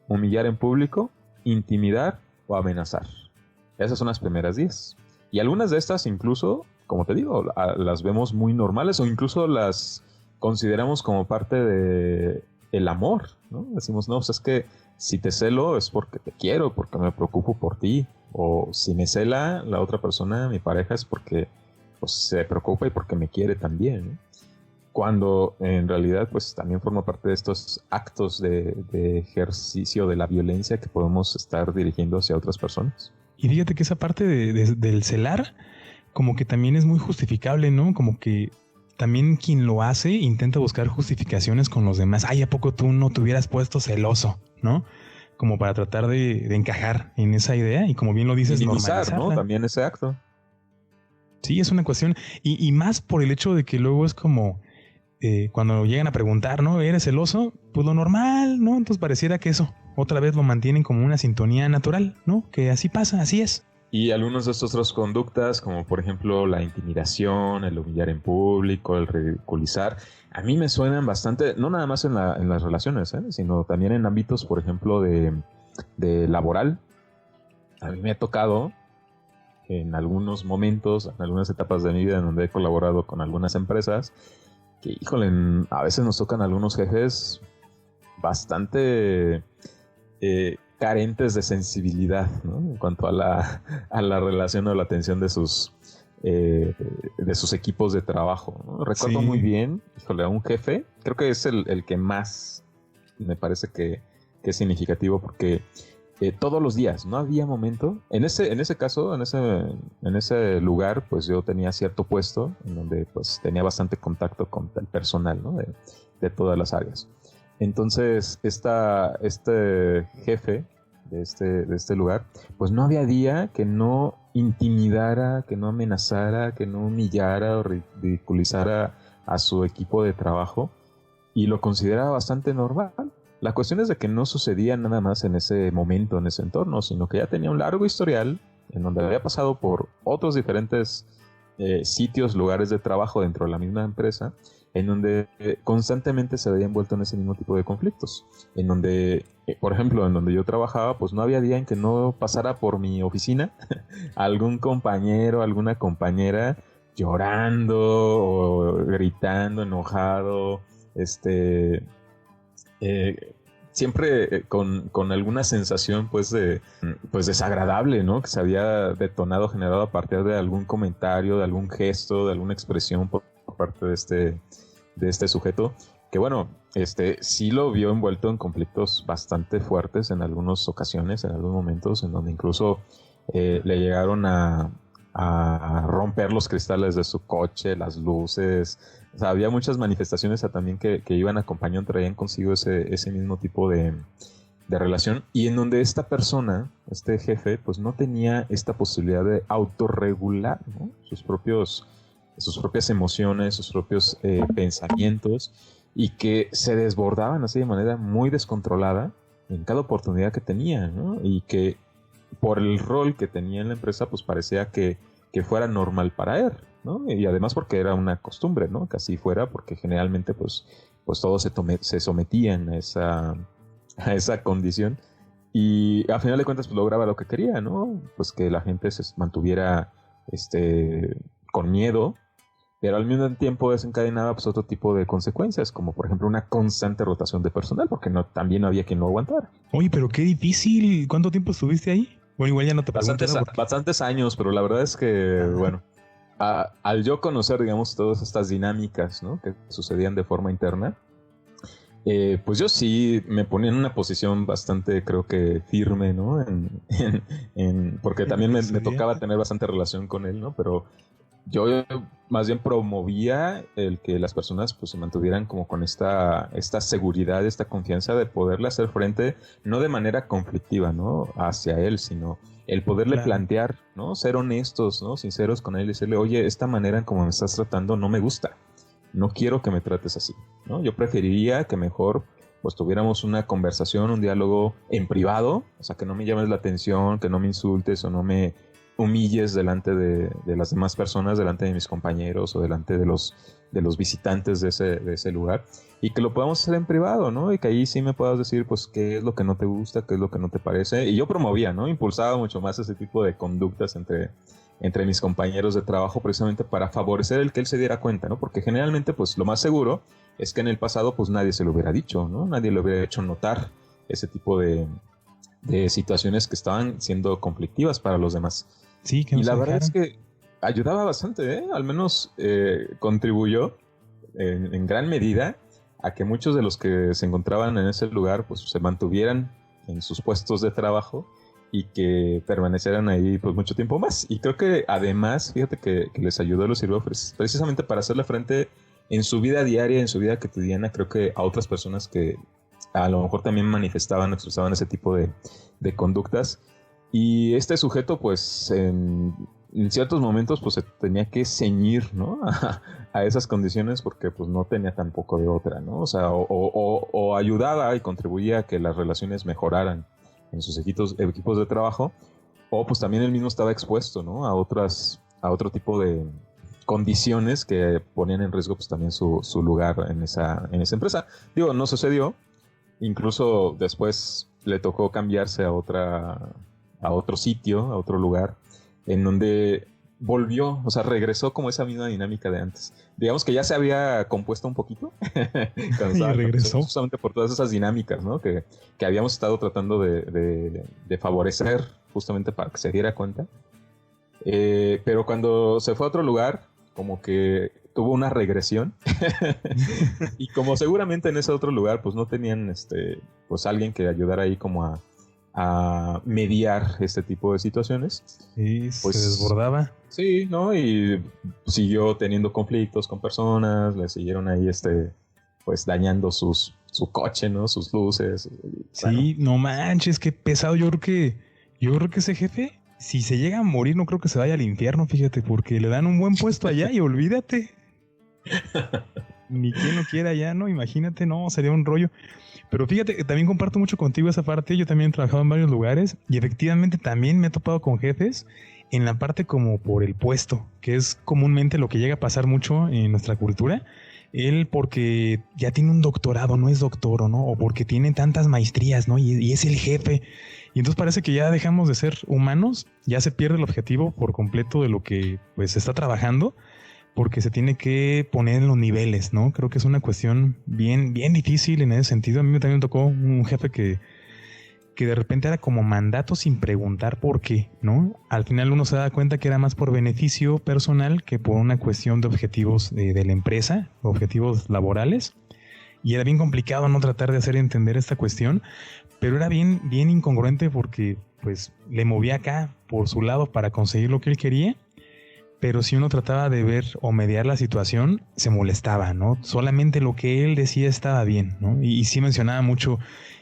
humillar en público, intimidar o amenazar. Esas son las primeras 10. Y algunas de estas incluso, como te digo, las vemos muy normales o incluso las consideramos como parte de el amor, ¿no? Decimos, no, pues es que si te celo es porque te quiero, porque me preocupo por ti. O si me cela la otra persona, mi pareja, es porque pues, se preocupa y porque me quiere también, ¿no? cuando en realidad pues también forma parte de estos actos de ejercicio de la violencia que podemos estar dirigiendo hacia otras personas. Y fíjate que esa parte del celar como que también es muy justificable, ¿no? Como que también quien lo hace intenta buscar justificaciones con los demás. Ay, ¿a poco tú no te hubieras puesto celoso, no? Como para tratar de encajar en esa idea y como bien lo dices, normalizar, ¿no? También ese acto. Sí, es una cuestión y más por el hecho de que luego es como cuando llegan a preguntar, ¿no? ¿Eres celoso? Pues lo normal, ¿no? Entonces pareciera que eso otra vez lo mantienen como una sintonía natural, ¿no? Que así pasa, así es. Y algunas de estas otras conductas, como por ejemplo la intimidación, el humillar en público, el ridiculizar, a mí me suenan bastante, no nada más en las relaciones, sino también en ámbitos, por ejemplo, de laboral. A mí me ha tocado en algunos momentos, en algunas etapas de mi vida en donde he colaborado con algunas empresas, que, híjole, a veces nos tocan algunos jefes bastante carentes de sensibilidad, ¿no? En cuanto a la relación o la atención de sus equipos de trabajo, ¿no? Recuerdo muy bien, híjole, a un jefe, creo que es el que más me parece que es significativo, porque todos los días, no había momento. En ese caso, en ese lugar, pues yo tenía cierto puesto en donde pues tenía bastante contacto con el personal, ¿no? de todas las áreas. Entonces, este jefe de este lugar, pues no había día que no intimidara, que no amenazara, que no humillara o ridiculizara a su equipo de trabajo, y lo consideraba bastante normal. La cuestión es de que no sucedía nada más en ese momento, en ese entorno, sino que ya tenía un largo historial en donde había pasado por otros diferentes sitios, lugares de trabajo dentro de la misma empresa, en donde constantemente se había envuelto en ese mismo tipo de conflictos. En donde, por ejemplo, en donde yo trabajaba, pues no había día en que no pasara por mi oficina algún compañero, alguna compañera llorando o gritando, enojado, siempre con alguna sensación pues desagradable, ¿no? Que se había generado a partir de algún comentario, de algún gesto, de alguna expresión por parte de este sujeto, que bueno, sí lo vio envuelto en conflictos bastante fuertes en algunas ocasiones, en algunos momentos, en donde incluso le llegaron a romper los cristales de su coche, las luces. O sea, había muchas manifestaciones también que iban acompañando, traían consigo ese mismo tipo de relación, y en donde esta persona, este jefe, pues no tenía esta posibilidad de autorregular, ¿no? sus propias emociones, sus propios pensamientos, y que se desbordaban así de manera muy descontrolada en cada oportunidad que tenía, ¿no? Y que por el rol que tenía en la empresa, pues parecía que fuera normal para él, ¿no? Y además porque era una costumbre, ¿no? Que así fuera, porque generalmente pues todos se sometían a esa condición, y a final de cuentas pues lograba lo que quería, ¿no? Pues que la gente se mantuviera con miedo, pero al mismo tiempo desencadenaba pues otro tipo de consecuencias, como por ejemplo una constante rotación de personal, porque también no había quien lo aguantara. Oye, pero qué difícil. ¿Cuánto tiempo estuviste ahí? Bueno, igual ya no te pregunto. Bastantes años, pero la verdad es que, bueno, al yo conocer, digamos, todas estas dinámicas, ¿no? Que sucedían de forma interna, pues yo sí me ponía en una posición bastante, creo que firme, ¿no? Porque también me tocaba tener bastante relación con él, ¿no? Pero yo más bien promovía el que las personas pues se mantuvieran como con esta seguridad, esta confianza de poderle hacer frente, no de manera conflictiva, ¿no? Hacia él, sino el poderle plantear, ¿no? Ser honestos, ¿no? Sinceros con él y decirle, oye, esta manera en cómo me estás tratando no me gusta. No quiero que me trates así, ¿no? Yo preferiría que mejor pues tuviéramos una conversación, un diálogo en privado, o sea, que no me llames la atención, que no me insultes o no me humilles delante de las demás personas, delante de mis compañeros o delante de los visitantes de ese lugar, y que lo podamos hacer en privado, ¿no? Y que ahí sí me puedas decir, pues, qué es lo que no te gusta, qué es lo que no te parece. Y yo promovía, ¿no? Impulsaba mucho más ese tipo de conductas entre mis compañeros de trabajo, precisamente para favorecer el que él se diera cuenta, ¿no? Porque generalmente, pues, lo más seguro es que en el pasado, pues, nadie se lo hubiera dicho, ¿no? Nadie le hubiera hecho notar ese tipo de situaciones que estaban siendo conflictivas para los demás. Sí, que y la verdad es que ayudaba bastante, ¿eh? Al menos contribuyó en gran medida a que muchos de los que se encontraban en ese lugar pues se mantuvieran en sus puestos de trabajo y que permanecieran ahí pues mucho tiempo más. Y creo que además, fíjate que les ayudó, les sirvió precisamente para hacerle frente en su vida diaria, en su vida cotidiana, creo que a otras personas que a lo mejor también manifestaban, expresaban ese tipo de conductas. Y este sujeto pues en ciertos momentos pues se tenía que ceñir, ¿no? a esas condiciones porque pues no tenía tampoco de otra, ¿no? O sea, o ayudaba y contribuía a que las relaciones mejoraran en sus equipos de trabajo, o pues también él mismo estaba expuesto, ¿no? A otro tipo de condiciones que ponían en riesgo pues también su lugar en esa empresa. Digo, no sucedió, incluso después le tocó cambiarse a otro sitio, a otro lugar, en donde volvió, o sea, regresó como esa misma dinámica de antes. Digamos que ya se había compuesto un poquito. Y regresó. Justamente por todas esas dinámicas, ¿no? Que habíamos estado tratando de favorecer justamente para que se diera cuenta. Pero cuando se fue a otro lugar, como que tuvo una regresión. Y como seguramente en ese otro lugar, pues no tenían pues alguien que ayudara ahí como a mediar este tipo de situaciones. Sí, pues, se desbordaba. Sí, ¿no? Y siguió teniendo conflictos con personas, le siguieron ahí pues dañando su coche, ¿no? Sus luces. Sí, bueno. No manches, qué pesado. Yo creo que ese jefe, si se llega a morir, no creo que se vaya al infierno, fíjate, porque le dan un buen puesto allá y olvídate. Ni quien lo quiera allá, ¿no? Imagínate, no, sería un rollo. Pero fíjate que también comparto mucho contigo esa parte. Yo también he trabajado en varios lugares y efectivamente también me he topado con jefes en la parte como por el puesto, que es comúnmente lo que llega a pasar mucho en nuestra cultura. Él porque ya tiene un doctorado, no es doctor, ¿no? O porque tiene tantas maestrías, ¿no? Y es el jefe. Y entonces parece que ya dejamos de ser humanos, ya se pierde el objetivo por completo de lo que pues se está trabajando, porque se tiene que poner en los niveles, ¿no? Creo que es una cuestión bien, bien difícil en ese sentido. A mí también me tocó un jefe que de repente era como mandato sin preguntar por qué, ¿no? Al final uno se da cuenta que era más por beneficio personal que por una cuestión de objetivos de la empresa, objetivos laborales. Y era bien complicado no tratar de hacer entender esta cuestión, pero era bien, bien incongruente porque pues le movía acá por su lado para conseguir lo que él quería. Pero si uno trataba de ver o mediar la situación, se molestaba, ¿no? Solamente lo que él decía estaba bien, ¿no? Y sí mencionaba mucho,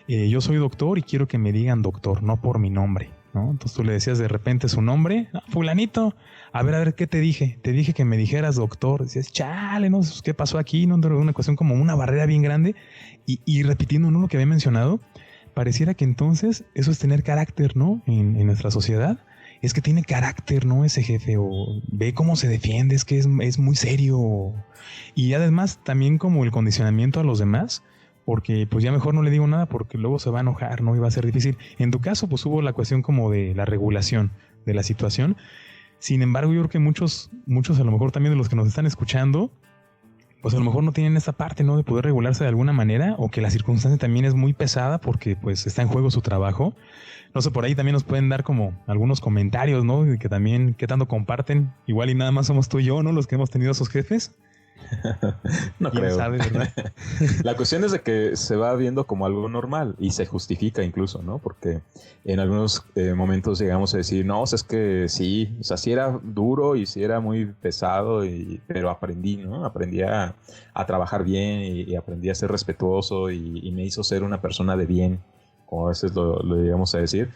yo soy doctor y quiero que me digan doctor, no por mi nombre, ¿no? Entonces tú le decías de repente su nombre, fulanito, a ver, ¿qué te dije? Te dije que me dijeras doctor. Decías, chale, ¿no? ¿Qué pasó aquí? No, una cuestión como una barrera bien grande. Y repitiendo, ¿no? Lo que había mencionado, pareciera que entonces eso es tener carácter, ¿no? En nuestra sociedad. Es que tiene carácter, ¿no? Ese jefe, o ve cómo se defiende, es que es muy serio. Y además también como el condicionamiento a los demás, porque pues ya mejor no le digo nada porque luego se va a enojar, ¿no? Y va a ser difícil. En tu caso pues hubo la cuestión como de la regulación de la situación. Sin embargo, yo creo que muchos a lo mejor también de los que nos están escuchando, pues a lo mejor no tienen esa parte, ¿no? De poder regularse de alguna manera, o que la circunstancia también es muy pesada porque pues está en juego su trabajo. No sé, por ahí también nos pueden dar como algunos comentarios, ¿no? De que también, qué tanto comparten. Igual y nada más somos tú y yo, ¿no? Los que hemos tenido a esos jefes. No creo. Sabe, ¿verdad? La cuestión es de que se va viendo como algo normal y se justifica incluso, ¿no? Porque en algunos momentos llegamos a decir, no, o sea, es que sí, o sea, sí era duro y sí era muy pesado, pero aprendí, ¿no? Aprendí a trabajar bien y aprendí a ser respetuoso y me hizo ser una persona de bien, como a veces lo llegamos a decir.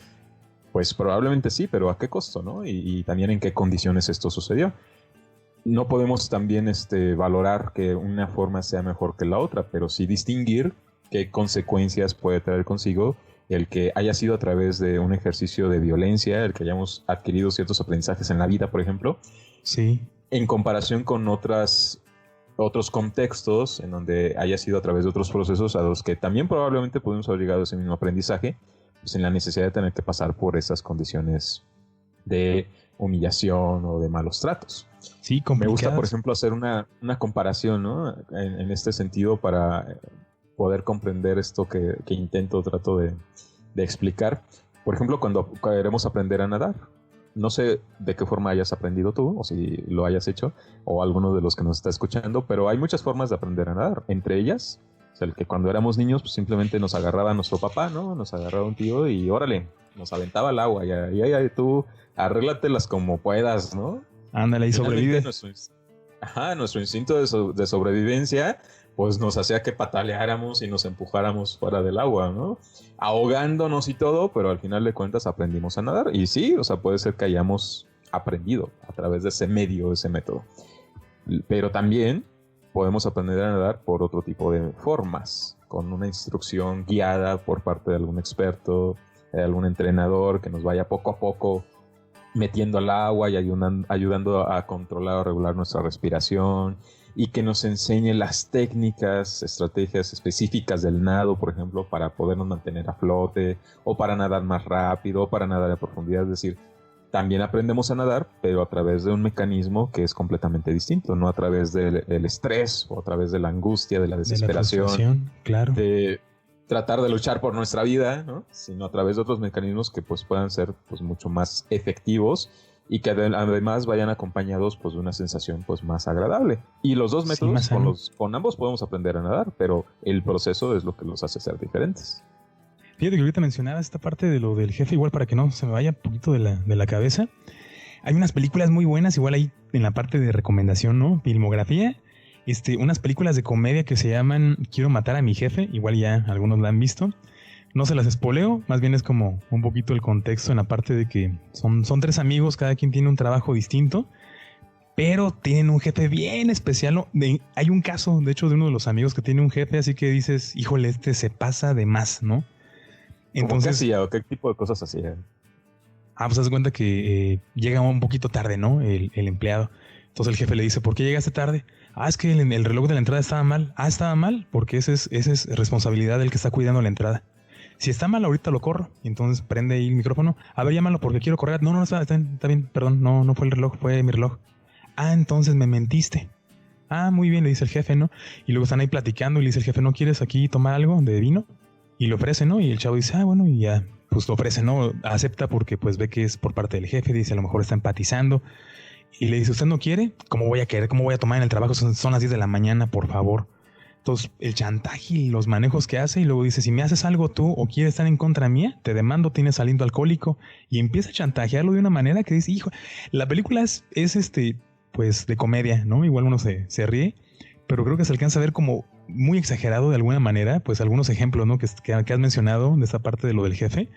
Pues probablemente sí, pero ¿a qué costo, no? Y también en qué condiciones esto sucedió. No podemos también valorar que una forma sea mejor que la otra, pero sí distinguir qué consecuencias puede traer consigo el que haya sido a través de un ejercicio de violencia, el que hayamos adquirido ciertos aprendizajes en la vida, por ejemplo. Sí. En comparación con otros contextos en donde haya sido a través de otros procesos a los que también probablemente pudimos haber llegado a ese mismo aprendizaje, pues en la necesidad de tener que pasar por esas condiciones de humillación o de malos tratos. Sí, complicadas. Me gusta, por ejemplo, hacer una comparación, ¿no? En este sentido para poder comprender esto que trato de explicar. Por ejemplo, cuando queremos aprender a nadar. no sé de qué forma hayas aprendido tú, o si lo hayas hecho, o alguno de los que nos está escuchando, pero hay muchas formas de aprender a nadar. Entre ellas, o sea, el que cuando éramos niños, pues simplemente nos agarraba nuestro papá, ¿no? Nos agarraba un tío y órale, nos aventaba al agua. Y tú arréglatelas como puedas, ¿no? Ándale, y sobrevive. Nuestro instinto de sobrevivencia pues nos hacía que pataleáramos y nos empujáramos fuera del agua, ¿no? Ahogándonos y todo, pero al final de cuentas aprendimos a nadar. Y sí, o sea, puede ser que hayamos aprendido a través de ese medio, ese método. Pero también podemos aprender a nadar por otro tipo de formas, con una instrucción guiada por parte de algún experto, de algún entrenador que nos vaya poco a poco metiendo al agua y ayudando a controlar o regular nuestra respiración, y que nos enseñe las técnicas, estrategias específicas del nado, por ejemplo, para podernos mantener a flote, o para nadar más rápido, o para nadar a profundidad. Es decir, también aprendemos a nadar, pero a través de un mecanismo que es completamente distinto, no a través del estrés, o a través de la angustia, de la desesperación, claro, de tratar de luchar por nuestra vida, ¿no? Sino a través de otros mecanismos que pues puedan ser pues mucho más efectivos, y que además vayan acompañados pues de una sensación pues más agradable. Y los dos métodos, con ambos podemos aprender a nadar, pero el proceso es lo que los hace ser diferentes. Fíjate que ahorita mencionabas esta parte de lo del jefe, igual para que no se me vaya un poquito de la cabeza. Hay unas películas muy buenas, igual ahí en la parte de recomendación, ¿no? Filmografía. Unas películas de comedia que se llaman Quiero matar a mi jefe, igual ya algunos la han visto. No se las espoleo, más bien es como un poquito el contexto en la parte de que son 3 amigos, cada quien tiene un trabajo distinto, pero tienen un jefe bien especial. Hay un caso, de hecho, de uno de los amigos que tiene un jefe, así que dices, híjole, se pasa de más, ¿no? Entonces, ¿qué hacía o qué tipo de cosas hacía? Pues haz cuenta que llega un poquito tarde, ¿no? El empleado. Entonces el jefe le dice, ¿por qué llegaste tarde? Es que el reloj de la entrada estaba mal. Estaba mal, porque esa es responsabilidad del que está cuidando la entrada. Si está mal, ahorita lo corro. Y entonces prende ahí el micrófono. A ver, llámalo porque quiero correr. No, está bien, perdón. No fue el reloj, fue mi reloj. Entonces me mentiste. Muy bien, le dice el jefe, ¿no? Y luego están ahí platicando y le dice el jefe, ¿no quieres aquí tomar algo de vino? Y le ofrece, ¿no? Y el chavo dice, bueno, y ya, pues lo ofrece, ¿no? Acepta porque pues ve que es por parte del jefe. Dice, a lo mejor está empatizando. Y le dice, ¿usted no quiere? ¿Cómo voy a querer? ¿Cómo voy a tomar en el trabajo? Son las 10 de la mañana, por favor. Entonces, el chantaje y los manejos que hace, y luego dice, si me haces algo tú o quieres estar en contra mía, te demando, tienes aliento alcohólico, y empieza a chantajearlo de una manera que dice, hijo, la película es pues de comedia, ¿no? Igual uno se ríe, pero creo que se alcanza a ver como muy exagerado de alguna manera, pues algunos ejemplos, ¿no? Que has mencionado de esta parte de lo del jefe.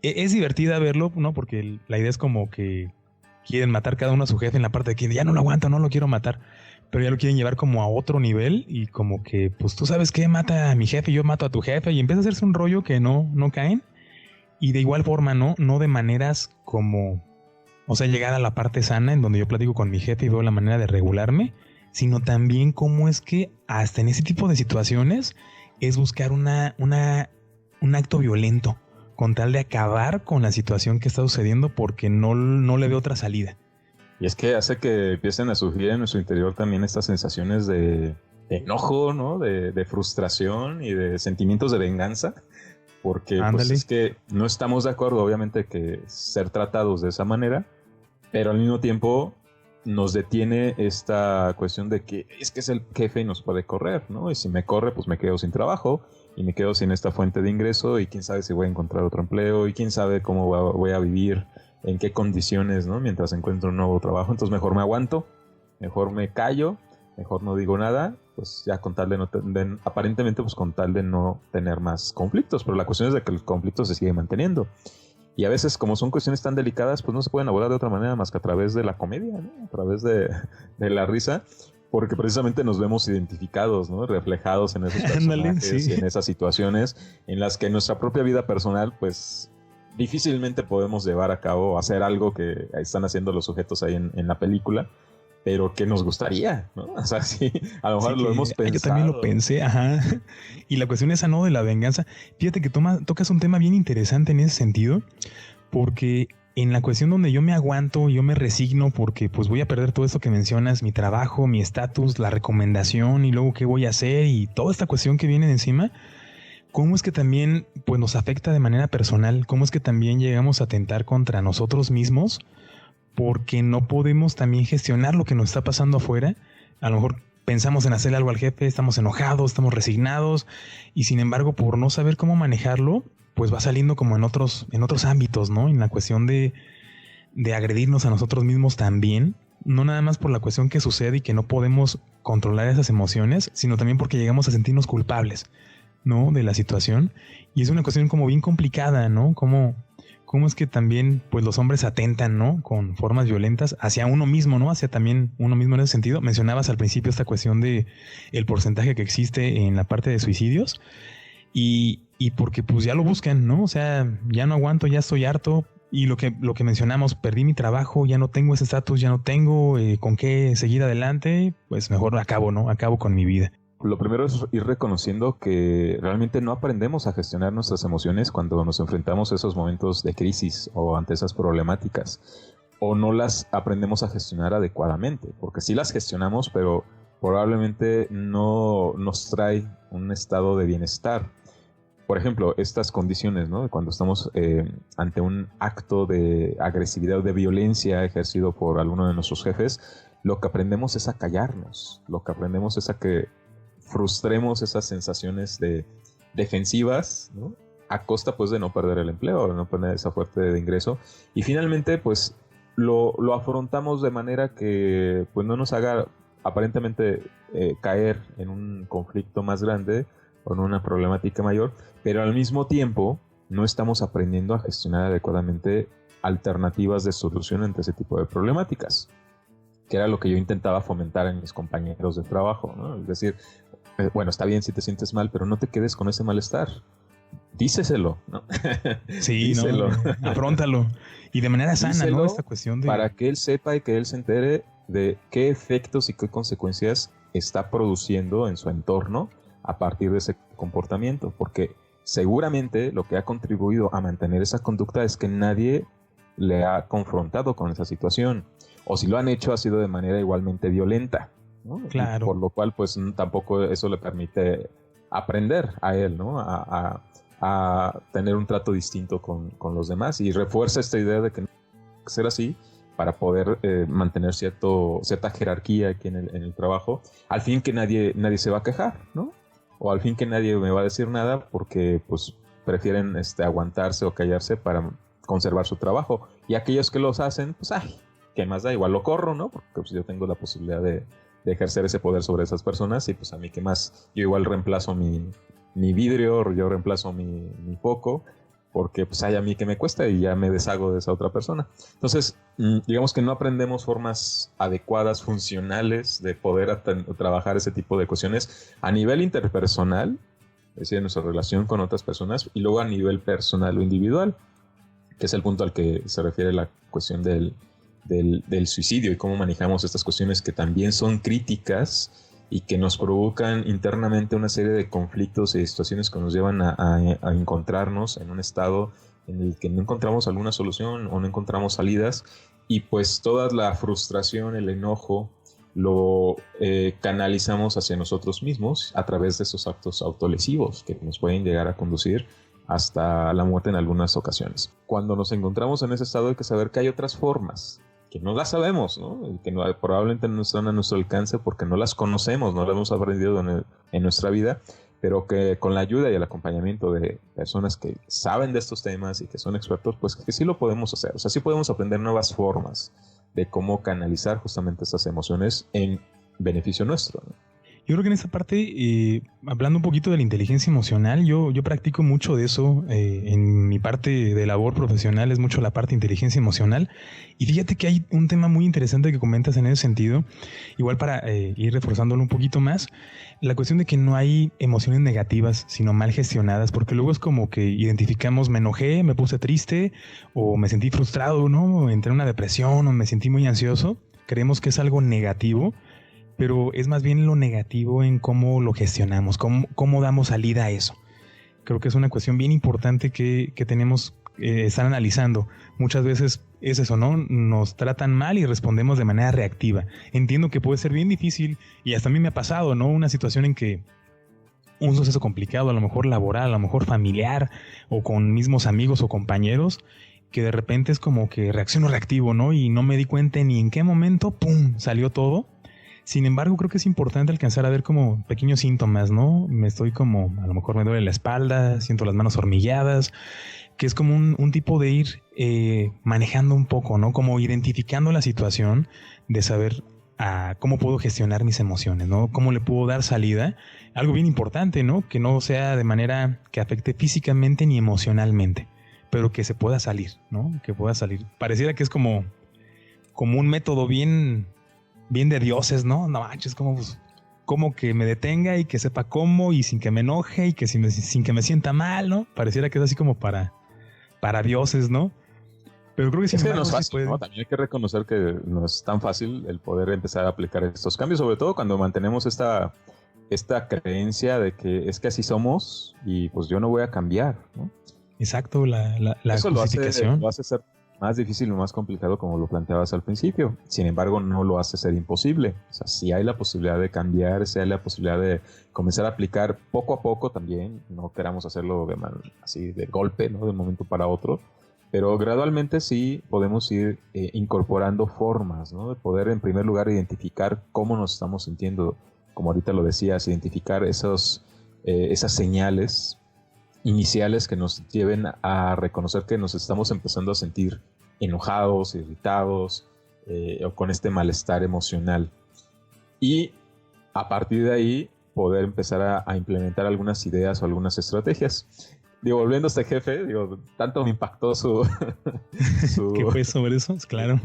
Es divertida verlo, ¿no? Porque la idea es como que quieren matar cada uno a su jefe en la parte de que ya no lo aguanto, no lo quiero matar. Pero ya lo quieren llevar como a otro nivel y como que, pues tú sabes qué, mata a mi jefe, yo mato a tu jefe, y empieza a hacerse un rollo que no caen. Y de igual forma, no de maneras como, o sea, llegar a la parte sana en donde yo platico con mi jefe y veo la manera de regularme, sino también cómo es que hasta en ese tipo de situaciones es buscar un acto violento con tal de acabar con la situación que está sucediendo porque no le veo otra salida. Y es que hace que empiecen a surgir en nuestro interior también estas sensaciones de enojo, ¿no? De frustración y de sentimientos de venganza. Porque pues, es que no estamos de acuerdo, obviamente, que ser tratados de esa manera, pero al mismo tiempo nos detiene esta cuestión de que es el jefe y nos puede correr, ¿no? Y si me corre, pues me quedo sin trabajo y me quedo sin esta fuente de ingreso y quién sabe si voy a encontrar otro empleo y quién sabe cómo voy a vivir, en qué condiciones, ¿no? Mientras encuentro un nuevo trabajo. Entonces mejor me aguanto, mejor me callo, mejor no digo nada, pues ya con tal de no aparentemente pues con tal de no tener más conflictos, pero la cuestión es de que el conflicto se sigue manteniendo. Y a veces, como son cuestiones tan delicadas, pues no se pueden abordar de otra manera más que a través de la comedia, ¿no? A través de la risa, porque precisamente nos vemos identificados, ¿no? Reflejados en esos personajes y en esas situaciones en las que nuestra propia vida personal, pues difícilmente podemos llevar a cabo o hacer algo que están haciendo los sujetos ahí en la película, pero que nos gustaría, ¿no? O sea, sí, a lo mejor lo hemos pensado. Yo también lo pensé, ajá. Y la cuestión esa, ¿no? De la venganza. Fíjate que tocas un tema bien interesante en ese sentido, porque en la cuestión donde yo me aguanto, yo me resigno porque pues voy a perder todo esto que mencionas, mi trabajo, mi estatus, la recomendación y luego qué voy a hacer y toda esta cuestión que viene de encima, cómo es que también pues, nos afecta de manera personal, cómo es que también llegamos a atentar contra nosotros mismos porque no podemos también gestionar lo que nos está pasando afuera. A lo mejor pensamos en hacerle algo al jefe, estamos enojados, estamos resignados y sin embargo por no saber cómo manejarlo, pues va saliendo como en otros ámbitos, ¿no? En la cuestión de agredirnos a nosotros mismos también, no nada más por la cuestión que sucede y que no podemos controlar esas emociones, sino también porque llegamos a sentirnos culpables, ¿no? De la situación. Y es una cuestión como bien complicada, ¿no? Cómo es que también pues los hombres atentan, ¿no? Con formas violentas hacia uno mismo, ¿no? Hacia también uno mismo en ese sentido. Mencionabas al principio esta cuestión de el porcentaje que existe en la parte de suicidios y porque pues ya lo buscan, ¿no? O sea, ya no aguanto, ya estoy harto. Y lo que mencionamos, perdí mi trabajo, ya no tengo ese estatus, ya no tengo con qué seguir adelante, pues mejor acabo, ¿no? Acabo con mi vida. Lo primero es ir reconociendo que realmente no aprendemos a gestionar nuestras emociones cuando nos enfrentamos a esos momentos de crisis o ante esas problemáticas, o no las aprendemos a gestionar adecuadamente, porque sí las gestionamos, pero probablemente no nos trae un estado de bienestar. Por ejemplo, estas condiciones, ¿no? Cuando estamos ante un acto de agresividad o de violencia ejercido por alguno de nuestros jefes, lo que aprendemos es a callarnos, lo que aprendemos es a que frustremos esas sensaciones defensivas, ¿no? A costa pues de no perder el empleo, de no perder esa fuente de ingreso. Y finalmente pues lo afrontamos de manera que pues no nos haga aparentemente caer en un conflicto más grande o en una problemática mayor, pero al mismo tiempo no estamos aprendiendo a gestionar adecuadamente alternativas de solución ante ese tipo de problemáticas, que era lo que yo intentaba fomentar en mis compañeros de trabajo, ¿no? Es decir, bueno, está bien si te sientes mal, pero no te quedes con ese malestar. Díceselo, ¿no? Sí, díselo. No, afróntalo. Y de manera sana, díselo, ¿no? Esta cuestión de... Para que él sepa y que él se entere de qué efectos y qué consecuencias está produciendo en su entorno a partir de ese comportamiento, porque seguramente lo que ha contribuido a mantener esa conducta es que nadie le ha confrontado con esa situación, o si lo han hecho ha sido de manera igualmente violenta, ¿no? Claro. Por lo cual pues tampoco eso le permite aprender a él, ¿no? A tener un trato distinto con los demás, y refuerza esta idea de que no tiene que ser así para poder mantener cierta jerarquía aquí en el trabajo, al fin que nadie se va a quejar, ¿no? O al fin que nadie me va a decir nada porque pues prefieren aguantarse o callarse para conservar su trabajo. Y aquellos que los hacen, pues ay, ¿qué más da? Igual lo corro, ¿no? Porque pues, yo tengo la posibilidad de ejercer ese poder sobre esas personas, y pues a mí qué más, yo igual reemplazo mi vidrio, yo reemplazo mi foco, porque pues hay a mí que me cuesta y ya me deshago de esa otra persona. Entonces, digamos que no aprendemos formas adecuadas, funcionales de poder trabajar ese tipo de cuestiones a nivel interpersonal, es decir, en nuestra relación con otras personas, y luego a nivel personal o individual, que es el punto al que se refiere la cuestión del suicidio y cómo manejamos estas cuestiones que también son críticas y que nos provocan internamente una serie de conflictos y situaciones que nos llevan a encontrarnos en un estado en el que no encontramos alguna solución o no encontramos salidas, y pues toda la frustración, el enojo, lo canalizamos hacia nosotros mismos a través de esos actos autolesivos que nos pueden llegar a conducir hasta la muerte en algunas ocasiones. Cuando nos encontramos en ese estado hay que saber que hay otras formas, que no las sabemos, ¿no? Y que probablemente no están a nuestro alcance porque no las conocemos, no las hemos aprendido en nuestra vida, pero que con la ayuda y el acompañamiento de personas que saben de estos temas y que son expertos, pues que sí lo podemos hacer. O sea, sí podemos aprender nuevas formas de cómo canalizar justamente estas emociones en beneficio nuestro, ¿no? Yo creo que en esta parte, hablando un poquito de la inteligencia emocional, yo practico mucho de eso. En mi parte de labor profesional es mucho la parte de inteligencia emocional. Y fíjate que hay un tema muy interesante que comentas en ese sentido, igual para ir reforzándolo un poquito más, la cuestión de que no hay emociones negativas, sino mal gestionadas, porque luego es como que identificamos, me enojé, me puse triste, o me sentí frustrado, ¿no? Entré en una depresión, o me sentí muy ansioso. Creemos que es algo negativo, pero es más bien lo negativo en cómo lo gestionamos, cómo damos salida a eso. Creo que es una cuestión bien importante que tenemos que estar analizando. Muchas veces es eso, ¿no? Nos tratan mal y respondemos de manera reactiva. Entiendo que puede ser bien difícil, y hasta a mí me ha pasado, ¿no? Una situación en que un suceso complicado, a lo mejor laboral, a lo mejor familiar, o con mismos amigos o compañeros, que de repente es como que reacciono reactivo, ¿no? Y no me di cuenta ni en qué momento, ¡pum!, salió todo. Sin embargo, creo que es importante alcanzar a ver como pequeños síntomas, ¿no? Me estoy como, a lo mejor me duele la espalda, siento las manos hormigueadas, que es como un tipo de ir manejando un poco, ¿no? Como identificando la situación, de saber cómo puedo gestionar mis emociones, ¿no? Cómo le puedo dar salida. Algo bien importante, ¿no? Que no sea de manera que afecte físicamente ni emocionalmente, pero que se pueda salir, ¿no? Que pueda salir. Pareciera que es como un método bien de dioses, ¿no? No manches, como que me detenga y que sepa cómo y sin que me enoje y que sin que me sienta mal, ¿no? Pareciera que es así como para dioses, ¿no? Pero creo que es que no es fácil, ¿no? También hay que reconocer que no es tan fácil el poder empezar a aplicar estos cambios, sobre todo cuando mantenemos esta creencia de que es que así somos y pues yo no voy a cambiar, ¿no? Exacto, la eso lo hace ser más difícil o más complicado, como lo planteabas al principio. Sin embargo, no lo hace ser imposible. O sea, si hay la posibilidad de cambiar, si hay la posibilidad de comenzar a aplicar poco a poco también. No queramos hacerlo así de golpe, ¿no? De un momento para otro. Pero gradualmente sí podemos ir incorporando formas, ¿no? De poder, en primer lugar, identificar cómo nos estamos sintiendo. Como ahorita lo decías, identificar esas señales iniciales que nos lleven a reconocer que nos estamos empezando a sentir enojados, irritados o con este malestar emocional. Y a partir de ahí poder empezar a implementar algunas ideas o algunas estrategias. Volviendo a este jefe, tanto me impactó su ¿Qué fue sobre eso? Claro.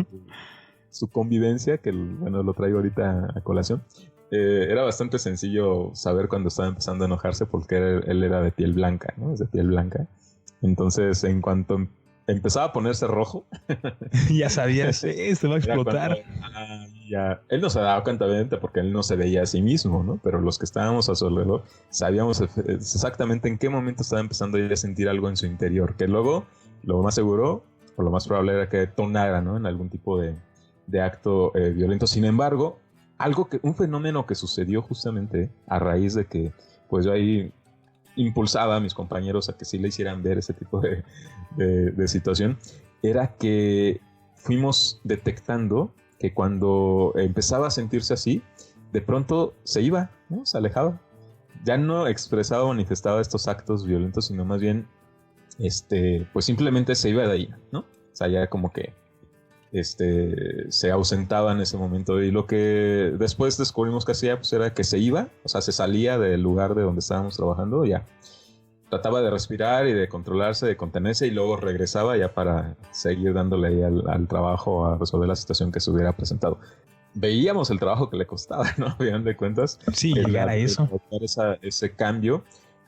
Su convivencia, que lo traigo ahorita a colación. Era bastante sencillo saber cuando estaba empezando a enojarse, porque él era de piel blanca, ¿no? Es de piel blanca. Entonces, en cuanto empezaba a ponerse rojo, ya sabías, se va a explotar. Él no se daba cuenta, obviamente, porque él no se veía a sí mismo, ¿no? Pero los que estábamos a su alrededor sabíamos exactamente en qué momento estaba empezando a sentir algo en su interior, que luego, lo más seguro, o lo más probable era que detonara, ¿no? En algún tipo de acto violento. Sin embargo, un fenómeno que sucedió justamente a raíz de que pues yo ahí impulsaba a mis compañeros a que sí le hicieran ver ese tipo de situación, era que fuimos detectando que cuando empezaba a sentirse así, de pronto se iba, ¿no? Se alejaba. Ya no expresaba o manifestaba estos actos violentos, sino más bien pues simplemente se iba de ahí, ¿no? O sea, ya como que se ausentaba en ese momento, y lo que después descubrimos que hacía pues era que se iba, o sea, se salía del lugar de donde estábamos trabajando, ya trataba de respirar y de controlarse, de contenerse, y luego regresaba ya para seguir dándole ahí al trabajo, a resolver la situación que se hubiera presentado. Veíamos el trabajo que le costaba, ¿no? A final de cuentas, sí, llegar a eso, ese cambio.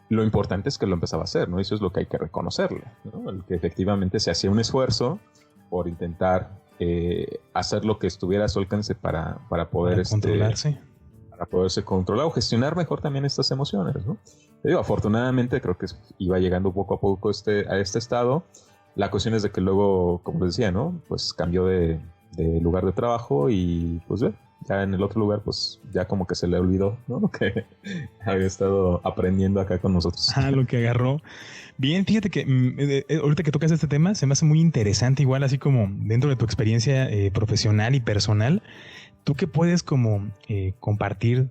Lo importante es que lo empezaba a hacer, ¿no? Eso es lo que hay que reconocerle, ¿no? El que efectivamente se hacía un esfuerzo por intentar hacer lo que estuviera a su alcance para poder controlarse, para poderse controlar o gestionar mejor también estas emociones, ¿no? Te digo, afortunadamente creo que iba llegando poco a poco a este estado. La cuestión es de que luego, como les decía, ¿no? Pues cambió de lugar de trabajo, y pues ya en el otro lugar pues ya como que se le olvidó, ¿no? Lo que había estado aprendiendo acá con nosotros. Lo que agarró. Bien, fíjate que ahorita que tocas este tema se me hace muy interesante, igual así como dentro de tu experiencia profesional y personal, ¿tú qué puedes como compartir?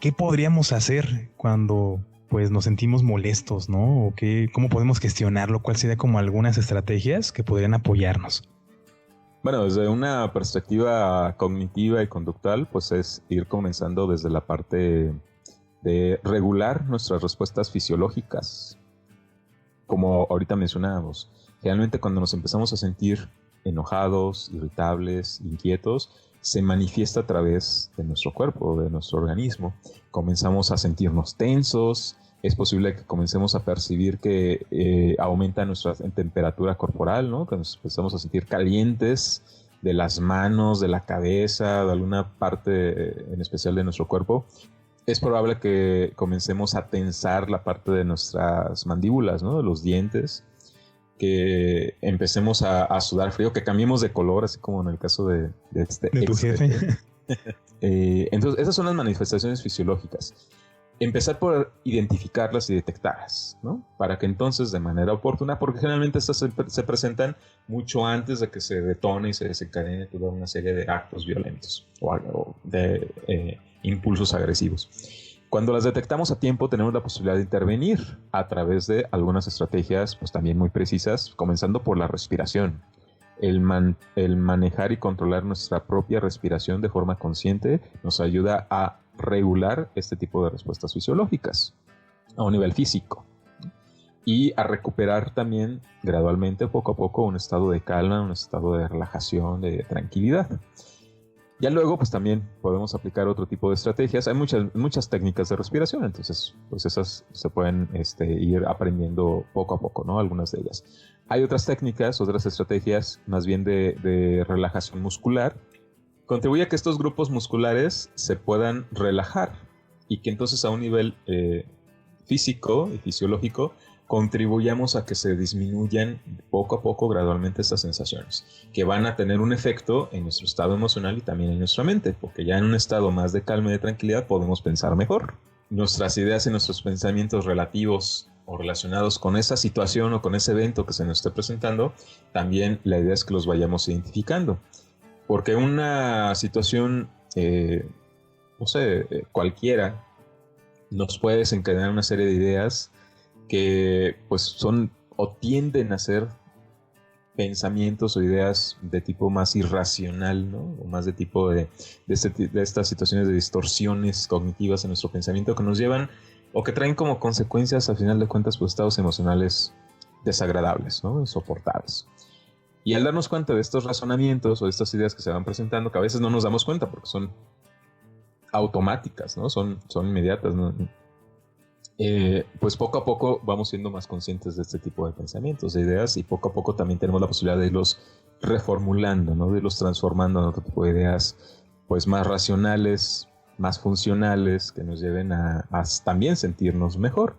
¿Qué podríamos hacer cuando pues nos sentimos molestos, ¿no? ¿O cómo podemos gestionarlo? ¿Cuál sería como algunas estrategias que podrían apoyarnos? Bueno, desde una perspectiva cognitiva y conductual, pues es ir comenzando desde la parte de regular nuestras respuestas fisiológicas. Como ahorita mencionábamos, generalmente cuando nos empezamos a sentir enojados, irritables, inquietos, se manifiesta a través de nuestro cuerpo, de nuestro organismo. Comenzamos a sentirnos tensos, es posible que comencemos a percibir que aumenta nuestra temperatura corporal, ¿no? Que nos empezamos a sentir calientes de las manos, de la cabeza, de alguna parte en especial de nuestro cuerpo. Es probable que comencemos a tensar la parte de nuestras mandíbulas, ¿no? De los dientes, que empecemos a sudar frío, que cambiemos de color, así como en el caso de tu jefe. Entonces, esas son las manifestaciones fisiológicas. empezar por identificarlas y detectarlas, ¿no? Para que entonces de manera oportuna, porque generalmente estas se presentan mucho antes de que se detone y se desencadene toda una serie de actos violentos o de impulsos agresivos. Cuando las detectamos a tiempo, tenemos la posibilidad de intervenir a través de algunas estrategias pues también muy precisas, comenzando por la respiración. El manejar y controlar nuestra propia respiración de forma consciente nos ayuda a regular este tipo de respuestas fisiológicas a un nivel físico y a recuperar también gradualmente, poco a poco, un estado de calma, un estado de relajación, de tranquilidad. Ya luego, pues también podemos aplicar otro tipo de estrategias. Hay muchas técnicas de respiración, entonces, pues esas se pueden ir aprendiendo poco a poco, ¿no? Algunas de ellas. Hay otras técnicas, otras estrategias, más bien de relajación muscular. Contribuye a que estos grupos musculares se puedan relajar y que entonces a un nivel físico y fisiológico contribuyamos a que se disminuyan poco a poco gradualmente estas sensaciones, que van a tener un efecto en nuestro estado emocional y también en nuestra mente, porque ya en un estado más de calma y de tranquilidad podemos pensar mejor. Nuestras ideas y nuestros pensamientos relativos o relacionados con esa situación o con ese evento que se nos esté presentando, también la idea es que los vayamos identificando. Porque una situación, cualquiera, nos puede desencadenar una serie de ideas que pues son o tienden a ser pensamientos o ideas de tipo más irracional, ¿no? O más de tipo de estas situaciones de distorsiones cognitivas en nuestro pensamiento que nos llevan o que traen como consecuencias, al final de cuentas, pues estados emocionales desagradables, ¿no? Insoportables. Y al darnos cuenta de estos razonamientos o de estas ideas que se van presentando, que a veces no nos damos cuenta porque son automáticas, ¿no? Son inmediatas, ¿no? Pues poco a poco vamos siendo más conscientes de este tipo de pensamientos, de ideas, y poco a poco también tenemos la posibilidad de irlos reformulando, ¿no? De irlos transformando en otro tipo de ideas pues más racionales, más funcionales, que nos lleven a también sentirnos mejor.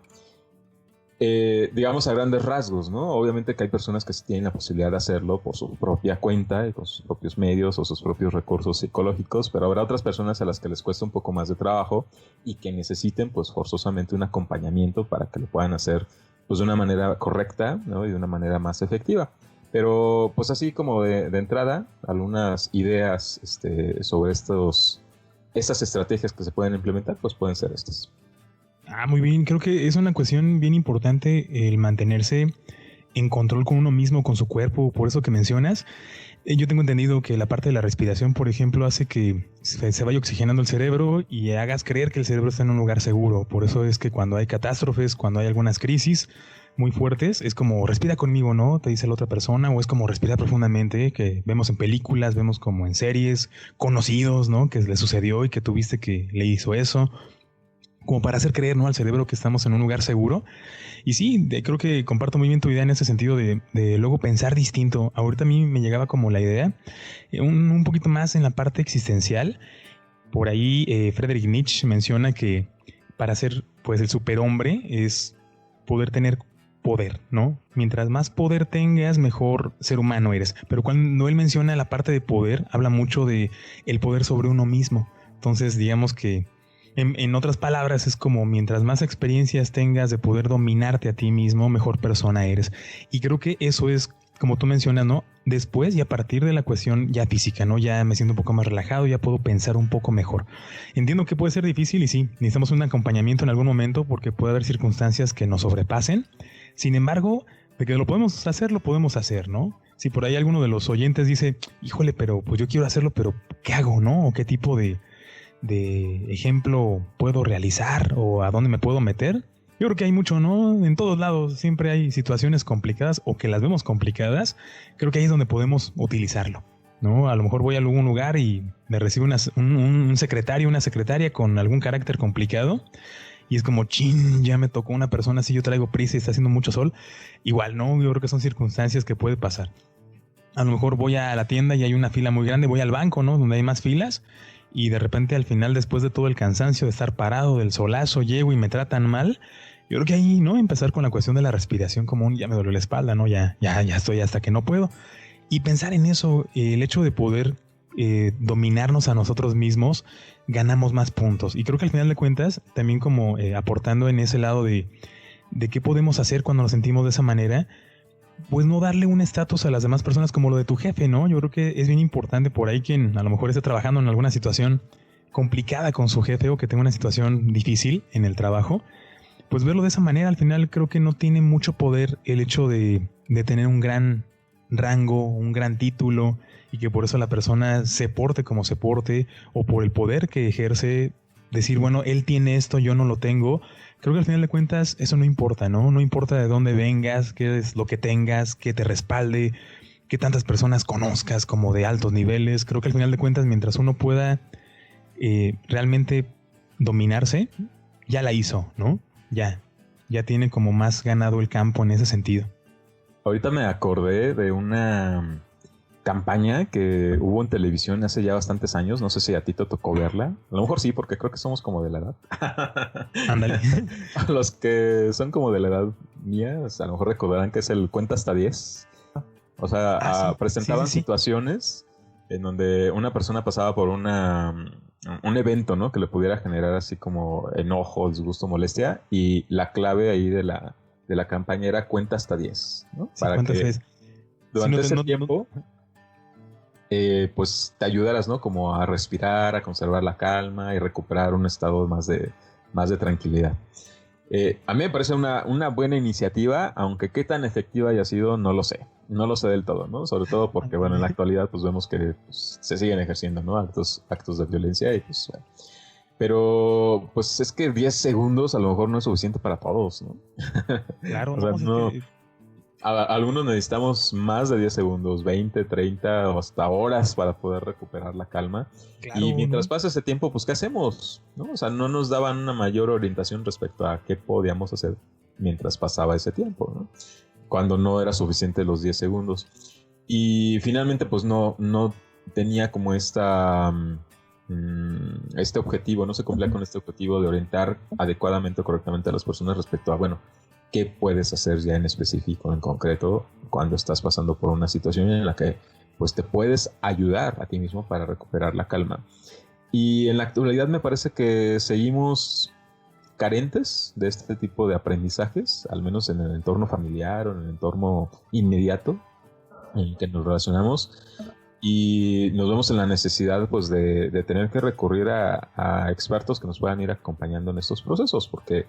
Digamos a grandes rasgos, ¿no? Obviamente que hay personas que sí tienen la posibilidad de hacerlo por su propia cuenta y con sus propios medios o sus propios recursos psicológicos, pero habrá otras personas a las que les cuesta un poco más de trabajo y que necesiten pues forzosamente un acompañamiento para que lo puedan hacer pues de una manera correcta, ¿no? Y de una manera más efectiva. Pero pues así como de entrada, algunas ideas sobre estas estrategias que se pueden implementar pues pueden ser estas. Muy bien, creo que es una cuestión bien importante el mantenerse en control con uno mismo, con su cuerpo, por eso que mencionas. Yo tengo entendido que la parte de la respiración, por ejemplo, hace que se vaya oxigenando el cerebro y hagas creer que el cerebro está en un lugar seguro. Por eso es que cuando hay catástrofes, cuando hay algunas crisis muy fuertes, es como respira conmigo, ¿no? Te dice la otra persona, o es como respirar profundamente, que vemos en películas, vemos como en series, conocidos, ¿no? Que le sucedió y que tuviste que le hizo eso, como para hacer creer, ¿no?, al cerebro que estamos en un lugar seguro. Y sí, creo que comparto muy bien tu idea en ese sentido de luego pensar distinto. Ahorita a mí me llegaba como la idea, un poquito más en la parte existencial. Por ahí Friedrich Nietzsche menciona que para ser pues el superhombre es poder tener poder, ¿no? Mientras más poder tengas, mejor ser humano eres. Pero cuando él menciona la parte de poder, habla mucho de el poder sobre uno mismo. Entonces, digamos que en otras palabras, es como mientras más experiencias tengas de poder dominarte a ti mismo, mejor persona eres. Y creo que eso es, como tú mencionas, ¿no? Después y a partir de la cuestión ya física, ¿no? Ya me siento un poco más relajado, ya puedo pensar un poco mejor. Entiendo que puede ser difícil y sí, necesitamos un acompañamiento en algún momento porque puede haber circunstancias que nos sobrepasen. Sin embargo, de que lo podemos hacer, ¿no? Si por ahí alguno de los oyentes dice, híjole, pero pues yo quiero hacerlo, pero ¿qué hago, no? ¿O qué tipo de ejemplo puedo realizar o a dónde me puedo meter? Yo creo que hay mucho, ¿no? En todos lados siempre hay situaciones complicadas o que las vemos complicadas. Creo que ahí es donde podemos utilizarlo, ¿no? A lo mejor voy a algún lugar y me recibe un secretario, una secretaria con algún carácter complicado y es como, chin, ya me tocó una persona así, yo traigo prisa y está haciendo mucho sol. Igual, ¿no? Yo creo que son circunstancias que puede pasar. A lo mejor voy a la tienda y hay una fila muy grande, voy al banco, ¿no? Donde hay más filas. Y de repente al final, después de todo el cansancio de estar parado, del solazo, llego y me tratan mal. Yo creo que ahí, ¿no? Empezar con la cuestión de la respiración común, ya me duele la espalda, ¿no? Ya estoy hasta que no puedo. Y pensar en eso, el hecho de poder dominarnos a nosotros mismos, ganamos más puntos. Y creo que al final de cuentas, también como aportando en ese lado de qué podemos hacer cuando nos sentimos de esa manera, pues no darle un estatus a las demás personas como lo de tu jefe, ¿no? Yo creo que es bien importante por ahí quien a lo mejor esté trabajando en alguna situación complicada con su jefe o que tenga una situación difícil en el trabajo, pues verlo de esa manera. Al final creo que no tiene mucho poder el hecho de tener un gran rango, un gran título, y que por eso la persona se porte como se porte, o por el poder que ejerce, decir, bueno, él tiene esto, yo no lo tengo. Creo que al final de cuentas eso no importa, ¿no? No importa de dónde vengas, qué es lo que tengas, qué te respalde, qué tantas personas conozcas como de altos niveles. Creo que al final de cuentas, mientras uno pueda realmente dominarse, ya la hizo, ¿no? Ya tiene como más ganado el campo en ese sentido. Ahorita me acordé de una campaña que hubo en televisión hace ya bastantes años. No sé si a ti te tocó verla. A lo mejor sí, porque creo que somos como de la edad. Ándale. Los que son como de la edad mía, o sea, a lo mejor recordarán que es el cuenta hasta 10. O sea, sí, presentaban situaciones en donde una persona pasaba por un evento, ¿no? Que le pudiera generar así como enojo, disgusto, molestia. Y la clave ahí de la campaña era cuenta hasta 10, ¿no? Sí, para que durante ese tiempo pues te ayudaras, ¿no? Como a respirar, a conservar la calma y recuperar un estado más de tranquilidad. A mí me parece una buena iniciativa, aunque qué tan efectiva haya sido, no lo sé. No lo sé del todo, ¿no? Sobre todo porque, bueno, en la actualidad pues vemos que pues, se siguen ejerciendo, ¿no? Actos de violencia y pues... Bueno. Pero, pues es que 10 segundos a lo mejor no es suficiente para todos, ¿no? Claro, o sea, no... Algunos necesitamos más de 10 segundos, 20, 30 o hasta horas para poder recuperar la calma. Claro, y mientras pasa ese tiempo, pues ¿qué hacemos? ¿No? O sea, no nos daban una mayor orientación respecto a qué podíamos hacer mientras pasaba ese tiempo, ¿no? Cuando no era suficiente los 10 segundos. Y finalmente, pues no tenía como este objetivo, no se cumplía con este objetivo de orientar adecuadamente o correctamente a las personas respecto a, bueno, qué puedes hacer ya en específico, en concreto, cuando estás pasando por una situación en la que pues te puedes ayudar a ti mismo para recuperar la calma. Y en la actualidad me parece que seguimos carentes de este tipo de aprendizajes, al menos en el entorno familiar o en el entorno inmediato en el que nos relacionamos, y nos vemos en la necesidad pues de tener que recurrir a expertos que nos puedan ir acompañando en estos procesos, porque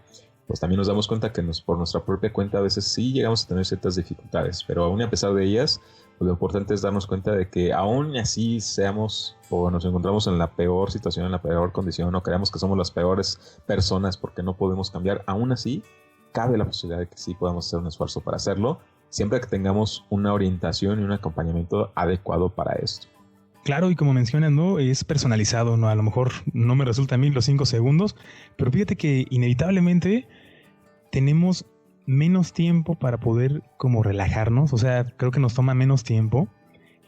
pues también nos damos cuenta que por nuestra propia cuenta a veces sí llegamos a tener ciertas dificultades, pero aún a pesar de ellas, pues lo importante es darnos cuenta de que aún así seamos o nos encontramos en la peor situación, en la peor condición, o creamos que somos las peores personas porque no podemos cambiar, aún así cabe la posibilidad de que sí podamos hacer un esfuerzo para hacerlo, siempre que tengamos una orientación y un acompañamiento adecuado para esto. Claro, y como mencionas, ¿no? Es personalizado, ¿no? A lo mejor no me resulta a mí los 5 segundos, pero fíjate que inevitablemente tenemos menos tiempo para poder como relajarnos. O sea, creo que nos toma menos tiempo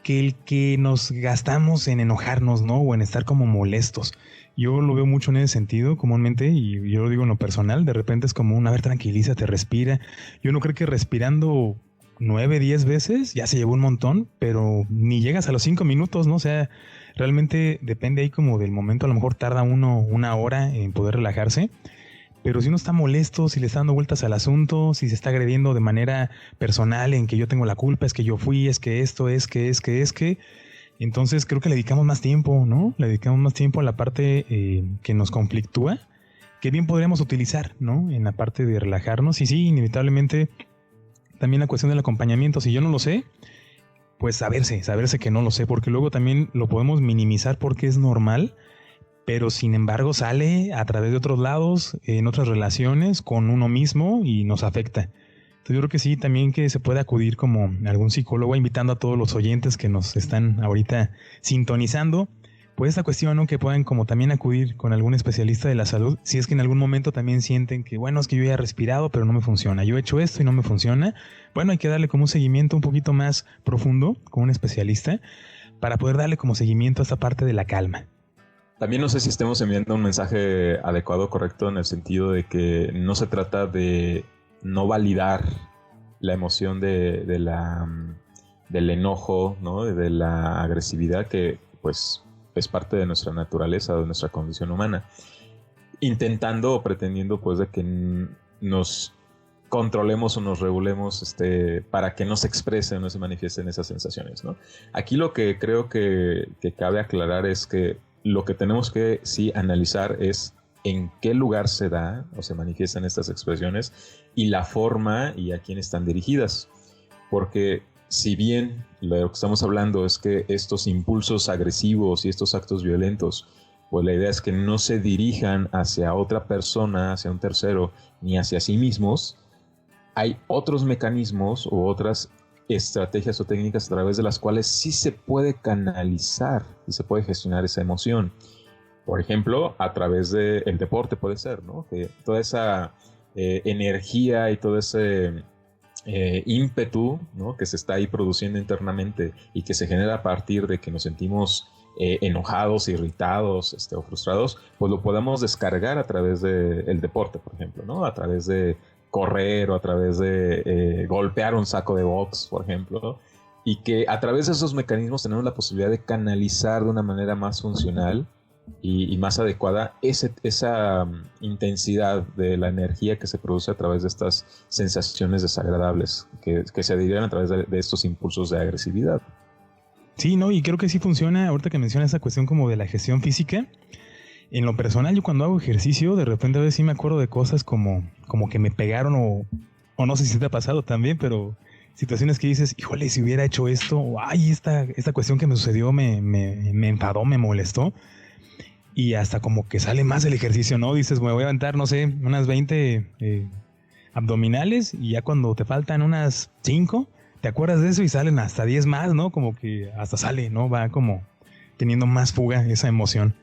que el que nos gastamos en enojarnos, ¿no? O en estar como molestos. Yo lo veo mucho en ese sentido comúnmente, y yo lo digo en lo personal, de repente es como a ver, tranquilízate, respira. Yo no creo que respirando 9, 10 veces ya se llevó un montón, pero ni llegas a los 5 minutos, ¿no? O sea, realmente depende ahí como del momento. A lo mejor tarda uno 1 hora en poder relajarse, pero si uno está molesto, si le está dando vueltas al asunto, si se está agrediendo de manera personal en que yo tengo la culpa, es que yo fui, es que esto, es que, entonces creo que le dedicamos más tiempo, ¿no? Le dedicamos más tiempo a la parte que nos conflictúa, que bien podríamos utilizar, ¿no? En la parte de relajarnos. Y sí, inevitablemente también la cuestión del acompañamiento. Si yo no lo sé, pues saberse que no lo sé, porque luego también lo podemos minimizar porque es normal, pero sin embargo sale a través de otros lados, en otras relaciones, con uno mismo, y nos afecta. Entonces yo creo que sí, también que se puede acudir como algún psicólogo, invitando a todos los oyentes que nos están ahorita sintonizando, pues esta cuestión, ¿no? Que puedan como también acudir con algún especialista de la salud, si es que en algún momento también sienten que, bueno, es que yo ya he respirado, pero no me funciona, yo he hecho esto y no me funciona. Bueno, hay que darle como un seguimiento un poquito más profundo con un especialista para poder darle como seguimiento a esta parte de la calma. También no sé si estemos enviando un mensaje adecuado, correcto, en el sentido de que no se trata de no validar la emoción del enojo, ¿no? De la agresividad, que pues es parte de nuestra naturaleza, de nuestra condición humana, intentando o pretendiendo pues de que nos controlemos o nos regulemos para que no se expresen o no se manifiesten esas sensaciones, ¿no? Aquí lo que creo que cabe aclarar es que lo que tenemos que sí analizar es en qué lugar se da o se manifiestan estas expresiones y la forma y a quién están dirigidas. Porque si bien lo que estamos hablando es que estos impulsos agresivos y estos actos violentos, pues la idea es que no se dirijan hacia otra persona, hacia un tercero, ni hacia sí mismos, hay otros mecanismos u otras estrategias o técnicas a través de las cuales sí se puede canalizar y se puede gestionar esa emoción. Por ejemplo, a través del deporte puede ser, ¿no? Que toda esa energía y todo ese ímpetu, ¿no? Que se está ahí produciendo internamente y que se genera a partir de que nos sentimos enojados, irritados o frustrados, pues lo podemos descargar a través del deporte, por ejemplo, ¿no? A través de correr o a través de golpear un saco de box, por ejemplo, y que a través de esos mecanismos tenemos la posibilidad de canalizar de una manera más funcional y más adecuada esa intensidad de la energía que se produce a través de estas sensaciones desagradables que se derivan a través de estos impulsos de agresividad. Sí, no, y creo que sí funciona, ahorita que mencionas esa cuestión como de la gestión física. En lo personal, yo cuando hago ejercicio, de repente a veces sí me acuerdo de cosas como que me pegaron o no sé si te ha pasado también, pero situaciones que dices, híjole, si hubiera hecho esto, o ay, esta cuestión que me sucedió me enfadó, me molestó. Y hasta como que sale más el ejercicio, ¿no? Dices, me voy a aventar, no sé, unas 20 abdominales y ya cuando te faltan unas 5, te acuerdas de eso y salen hasta 10 más, ¿no? Como que hasta sale, ¿no? Va como teniendo más fuga esa emoción.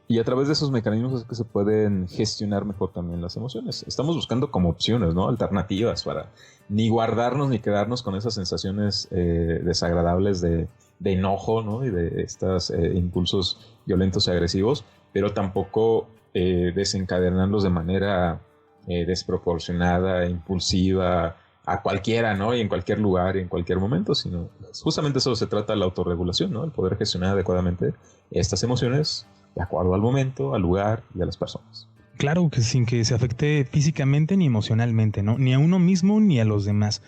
Y a través de esos mecanismos es que se pueden gestionar mejor también las emociones. Estamos buscando como opciones, ¿no? Alternativas para ni guardarnos ni quedarnos con esas sensaciones desagradables de enojo, ¿no? Y de estos impulsos violentos y agresivos, pero tampoco desencadenarlos de manera desproporcionada, impulsiva, a cualquiera, ¿no? Y en cualquier lugar y en cualquier momento, sino justamente eso se trata de la autorregulación, ¿no? El poder gestionar adecuadamente estas emociones de acuerdo al momento, al lugar y a las personas. Claro, que sin que se afecte físicamente ni emocionalmente, ¿no? Ni a uno mismo ni a los demás.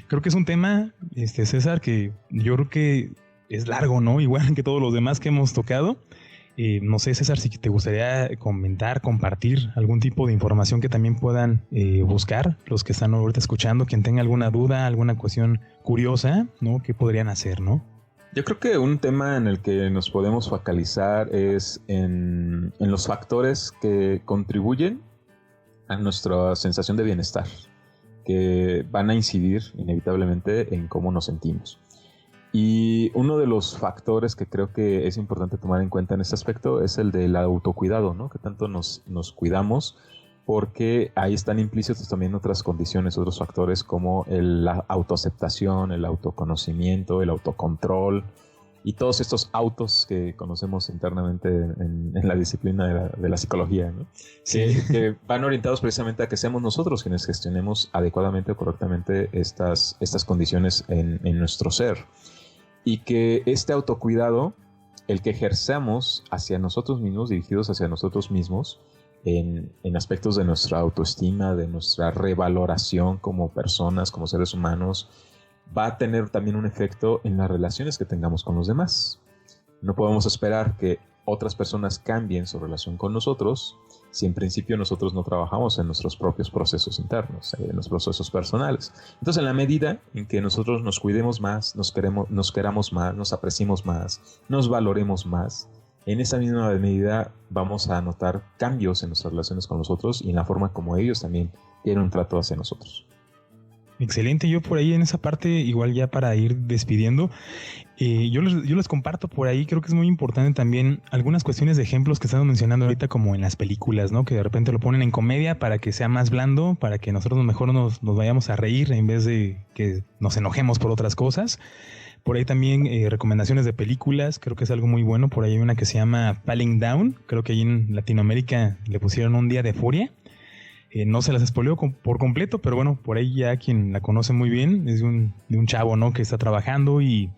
Creo que es un tema, César, que yo creo que es largo, ¿no? Igual que todos los demás que hemos tocado. No sé, César, si te gustaría comentar, compartir algún tipo de información que también puedan buscar los que están ahorita escuchando, quien tenga alguna duda, alguna cuestión curiosa, ¿no? ¿Qué podrían hacer, no? Yo creo que un tema en el que nos podemos focalizar es en los factores que contribuyen a nuestra sensación de bienestar, que van a incidir inevitablemente en cómo nos sentimos. Y uno de los factores que creo que es importante tomar en cuenta en este aspecto es el del autocuidado, ¿no? Que tanto nos cuidamos, porque ahí están implícitos también otras condiciones, otros factores como la autoaceptación, el autoconocimiento, el autocontrol y todos estos autos que conocemos internamente en la disciplina de la psicología, ¿no? Sí. Que van orientados precisamente a que seamos nosotros quienes gestionemos adecuadamente o correctamente estas condiciones en nuestro ser. Y que este autocuidado, el que ejerzamos hacia nosotros mismos, dirigidos hacia nosotros mismos, en aspectos de nuestra autoestima, de nuestra revaloración como personas, como seres humanos, va a tener también un efecto en las relaciones que tengamos con los demás. No podemos esperar que otras personas cambien su relación con nosotros si en principio nosotros no trabajamos en nuestros propios procesos internos, en los procesos personales. Entonces, en la medida en que nosotros nos cuidemos más, nos queramos más, nos apreciemos más, nos valoremos más, en esa misma medida vamos a notar cambios en nuestras relaciones con los otros y en la forma como ellos también tienen un trato hacia nosotros. Excelente, yo por ahí en esa parte, igual ya para ir despidiendo, yo les comparto por ahí, creo que es muy importante también algunas cuestiones de ejemplos que estamos mencionando ahorita como en las películas, ¿no? Que de repente lo ponen en comedia para que sea más blando, para que nosotros mejor nos vayamos a reír en vez de que nos enojemos por otras cosas. Por ahí también recomendaciones de películas, creo que es algo muy bueno. Por ahí hay una que se llama Falling Down, creo que ahí en Latinoamérica le pusieron Un Día de Furia. No se las spoileo por completo, pero bueno, por ahí ya quien la conoce muy bien es de un chavo, ¿no? Que está trabajando y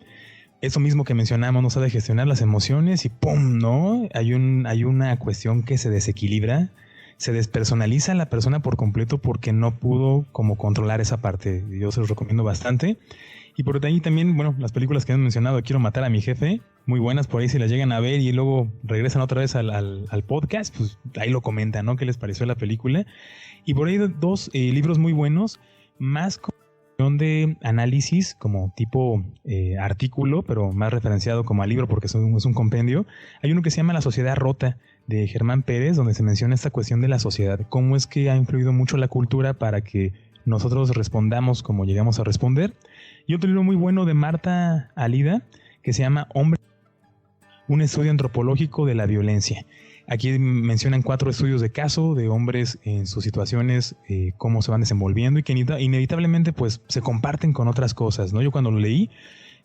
eso mismo que mencionamos, no sabe gestionar las emociones y ¡pum!, ¿no? Hay una cuestión que se desequilibra, se despersonaliza a la persona por completo porque no pudo como controlar esa parte. Yo se los recomiendo bastante. Y por ahí también, bueno, las películas que han mencionado, Quiero matar a mi jefe, muy buenas, por ahí si las llegan a ver y luego regresan otra vez al podcast, pues ahí lo comentan, ¿no? ¿Qué les pareció la película? Y por ahí dos libros muy buenos, más de análisis como tipo artículo, pero más referenciado como a libro porque es un compendio. Hay uno que se llama La sociedad rota, de Germán Pérez, donde se menciona esta cuestión de la sociedad, cómo es que ha influido mucho la cultura para que nosotros respondamos como llegamos a responder. Y otro libro muy bueno de Marta Alida, que se llama Hombre, un estudio antropológico de la violencia. Aquí mencionan 4 estudios de caso de hombres en sus situaciones, cómo se van desenvolviendo y que inevitablemente pues se comparten con otras cosas, ¿no? Yo cuando lo leí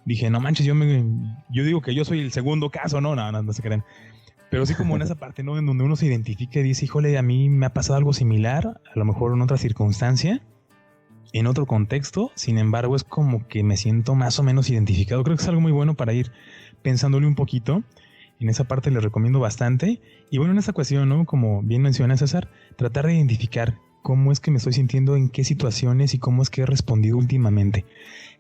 dije, no manches, yo digo que yo soy el segundo caso, no se crean. Pero sí como en esa parte, ¿no? En donde uno se identifica y dice, híjole, a mí me ha pasado algo similar, a lo mejor en otra circunstancia, en otro contexto, sin embargo es como que me siento más o menos identificado. Creo que es algo muy bueno para ir pensándole un poquito. En esa parte les recomiendo bastante. Y bueno, en esta cuestión, ¿no? Como bien menciona César, tratar de identificar cómo es que me estoy sintiendo, en qué situaciones y cómo es que he respondido últimamente.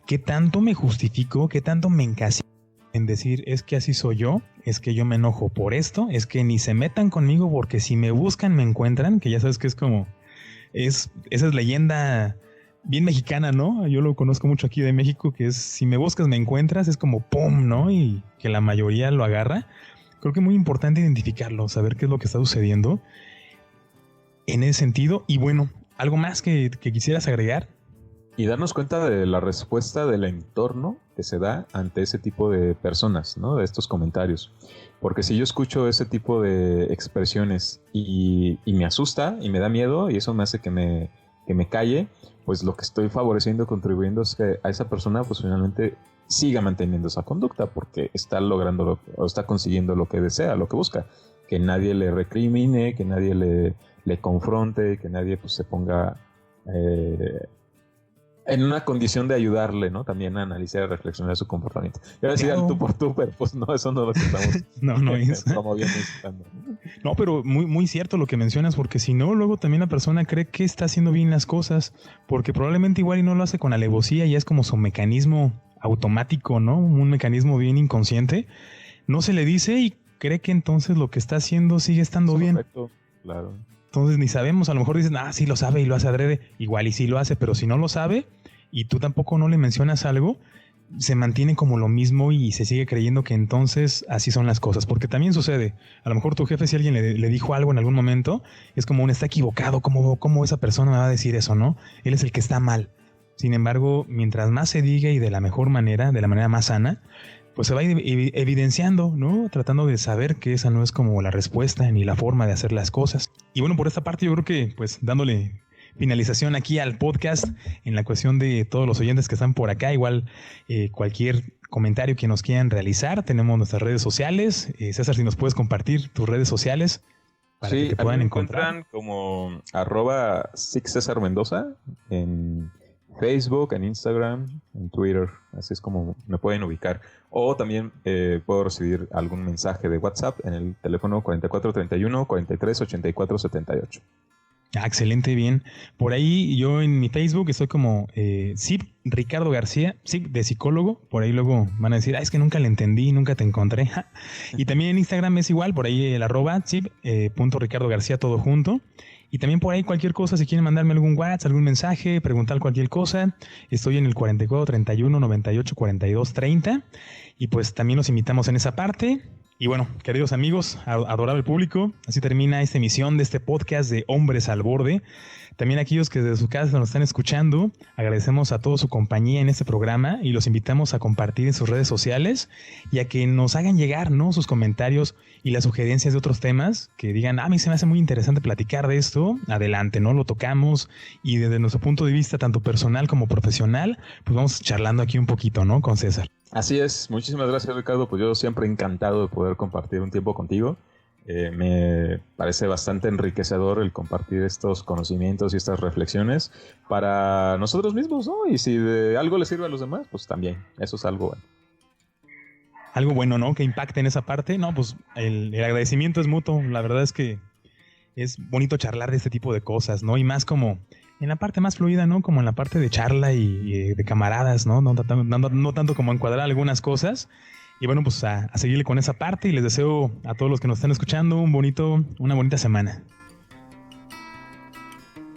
¿Qué tanto me justifico? ¿Qué tanto me encasillo en decir, es que así soy yo? Es que yo me enojo por esto, es que ni se metan conmigo porque si me buscan me encuentran, que ya sabes que es como, esa es leyenda bien mexicana, ¿no? Yo lo conozco mucho aquí de México, que es, si me buscas me encuentras, es como ¡pum!, ¿no? Y que la mayoría lo agarra. Creo que es muy importante identificarlo, saber qué es lo que está sucediendo en ese sentido. Y bueno, ¿algo más que quisieras agregar? Y darnos cuenta de la respuesta del entorno que se da ante ese tipo de personas, ¿no? De estos comentarios. Porque si yo escucho ese tipo de expresiones y me asusta y me da miedo y eso me hace que me calle, pues lo que estoy favoreciendo, contribuyendo es que a esa persona pues finalmente siga manteniendo esa conducta porque está logrando o está consiguiendo lo que desea, lo que busca. Que nadie le recrimine, que nadie le confronte, que nadie pues se ponga en una condición de ayudarle, ¿no? También a analizar y reflexionar su comportamiento. Yo decía tú por tú, pero pues no, eso no es lo que estamos no es. promoviendo. No, pero muy, muy cierto lo que mencionas, porque si no, luego también la persona cree que está haciendo bien las cosas, porque probablemente igual y no lo hace con alevosía y es como su mecanismo automático, ¿no? Un mecanismo bien inconsciente. No se le dice y cree que entonces lo que está haciendo sigue estando bien. Perfecto, claro. Entonces ni sabemos, a lo mejor dicen, sí lo sabe y lo hace adrede, igual y sí lo hace, pero si no lo sabe y tú tampoco no le mencionas algo, se mantiene como lo mismo y se sigue creyendo que entonces así son las cosas, porque también sucede, a lo mejor tu jefe si alguien le dijo algo en algún momento, es como está equivocado, ¿cómo esa persona me va a decir eso, no? Él es el que está mal. Sin embargo, mientras más se diga y de la mejor manera, de la manera más sana, pues se va evidenciando, ¿no? Tratando de saber que esa no es como la respuesta ni la forma de hacer las cosas. Y bueno, por esta parte yo creo que pues dándole finalización aquí al podcast en la cuestión de todos los oyentes que están por acá, igual cualquier comentario que nos quieran realizar, tenemos nuestras redes sociales. César, si nos puedes compartir tus redes sociales para que te puedan encontrar. Me encuentran como @SixCesarMendoza en Facebook, en Instagram, en Twitter, así es como me pueden ubicar. O también puedo recibir algún mensaje de WhatsApp en el teléfono 4431 43 84 78. Excelente, bien. Por ahí yo en mi Facebook estoy como Sip Ricardo García, Sip de psicólogo. Por ahí luego van a decir, es que nunca le entendí, nunca te encontré. Y también en Instagram es igual, por ahí el @Sip .Ricardo García todo junto. Y también por ahí cualquier cosa, si quieren mandarme algún WhatsApp, algún mensaje, preguntar cualquier cosa, estoy en el 44 31 98 42 30. Y pues también los invitamos en esa parte. Y bueno, queridos amigos, adorable público, así termina esta emisión de este podcast de Hombres al Borde. También aquellos que desde su casa nos están escuchando, agradecemos a toda su compañía en este programa y los invitamos a compartir en sus redes sociales y a que nos hagan llegar, ¿no?, sus comentarios y las sugerencias de otros temas, que digan, a mí se me hace muy interesante platicar de esto, adelante, ¿no? Lo tocamos y desde nuestro punto de vista, tanto personal como profesional, pues vamos charlando aquí un poquito, ¿no?, con César. Así es, muchísimas gracias, Ricardo, pues yo siempre encantado de poder compartir un tiempo contigo. Me parece bastante enriquecedor el compartir estos conocimientos y estas reflexiones para nosotros mismos, ¿no? Y si de algo le sirve a los demás, pues también, eso es algo bueno. algo bueno, ¿no? Que impacte en esa parte. No, pues el agradecimiento es mutuo. La verdad es que es bonito charlar de este tipo de cosas, ¿no? Y más como en la parte más fluida, ¿no? Como en la parte de charla y de camaradas, ¿no? No tanto como encuadrar algunas cosas. Y bueno, pues a seguirle con esa parte y les deseo a todos los que nos están escuchando una bonita semana.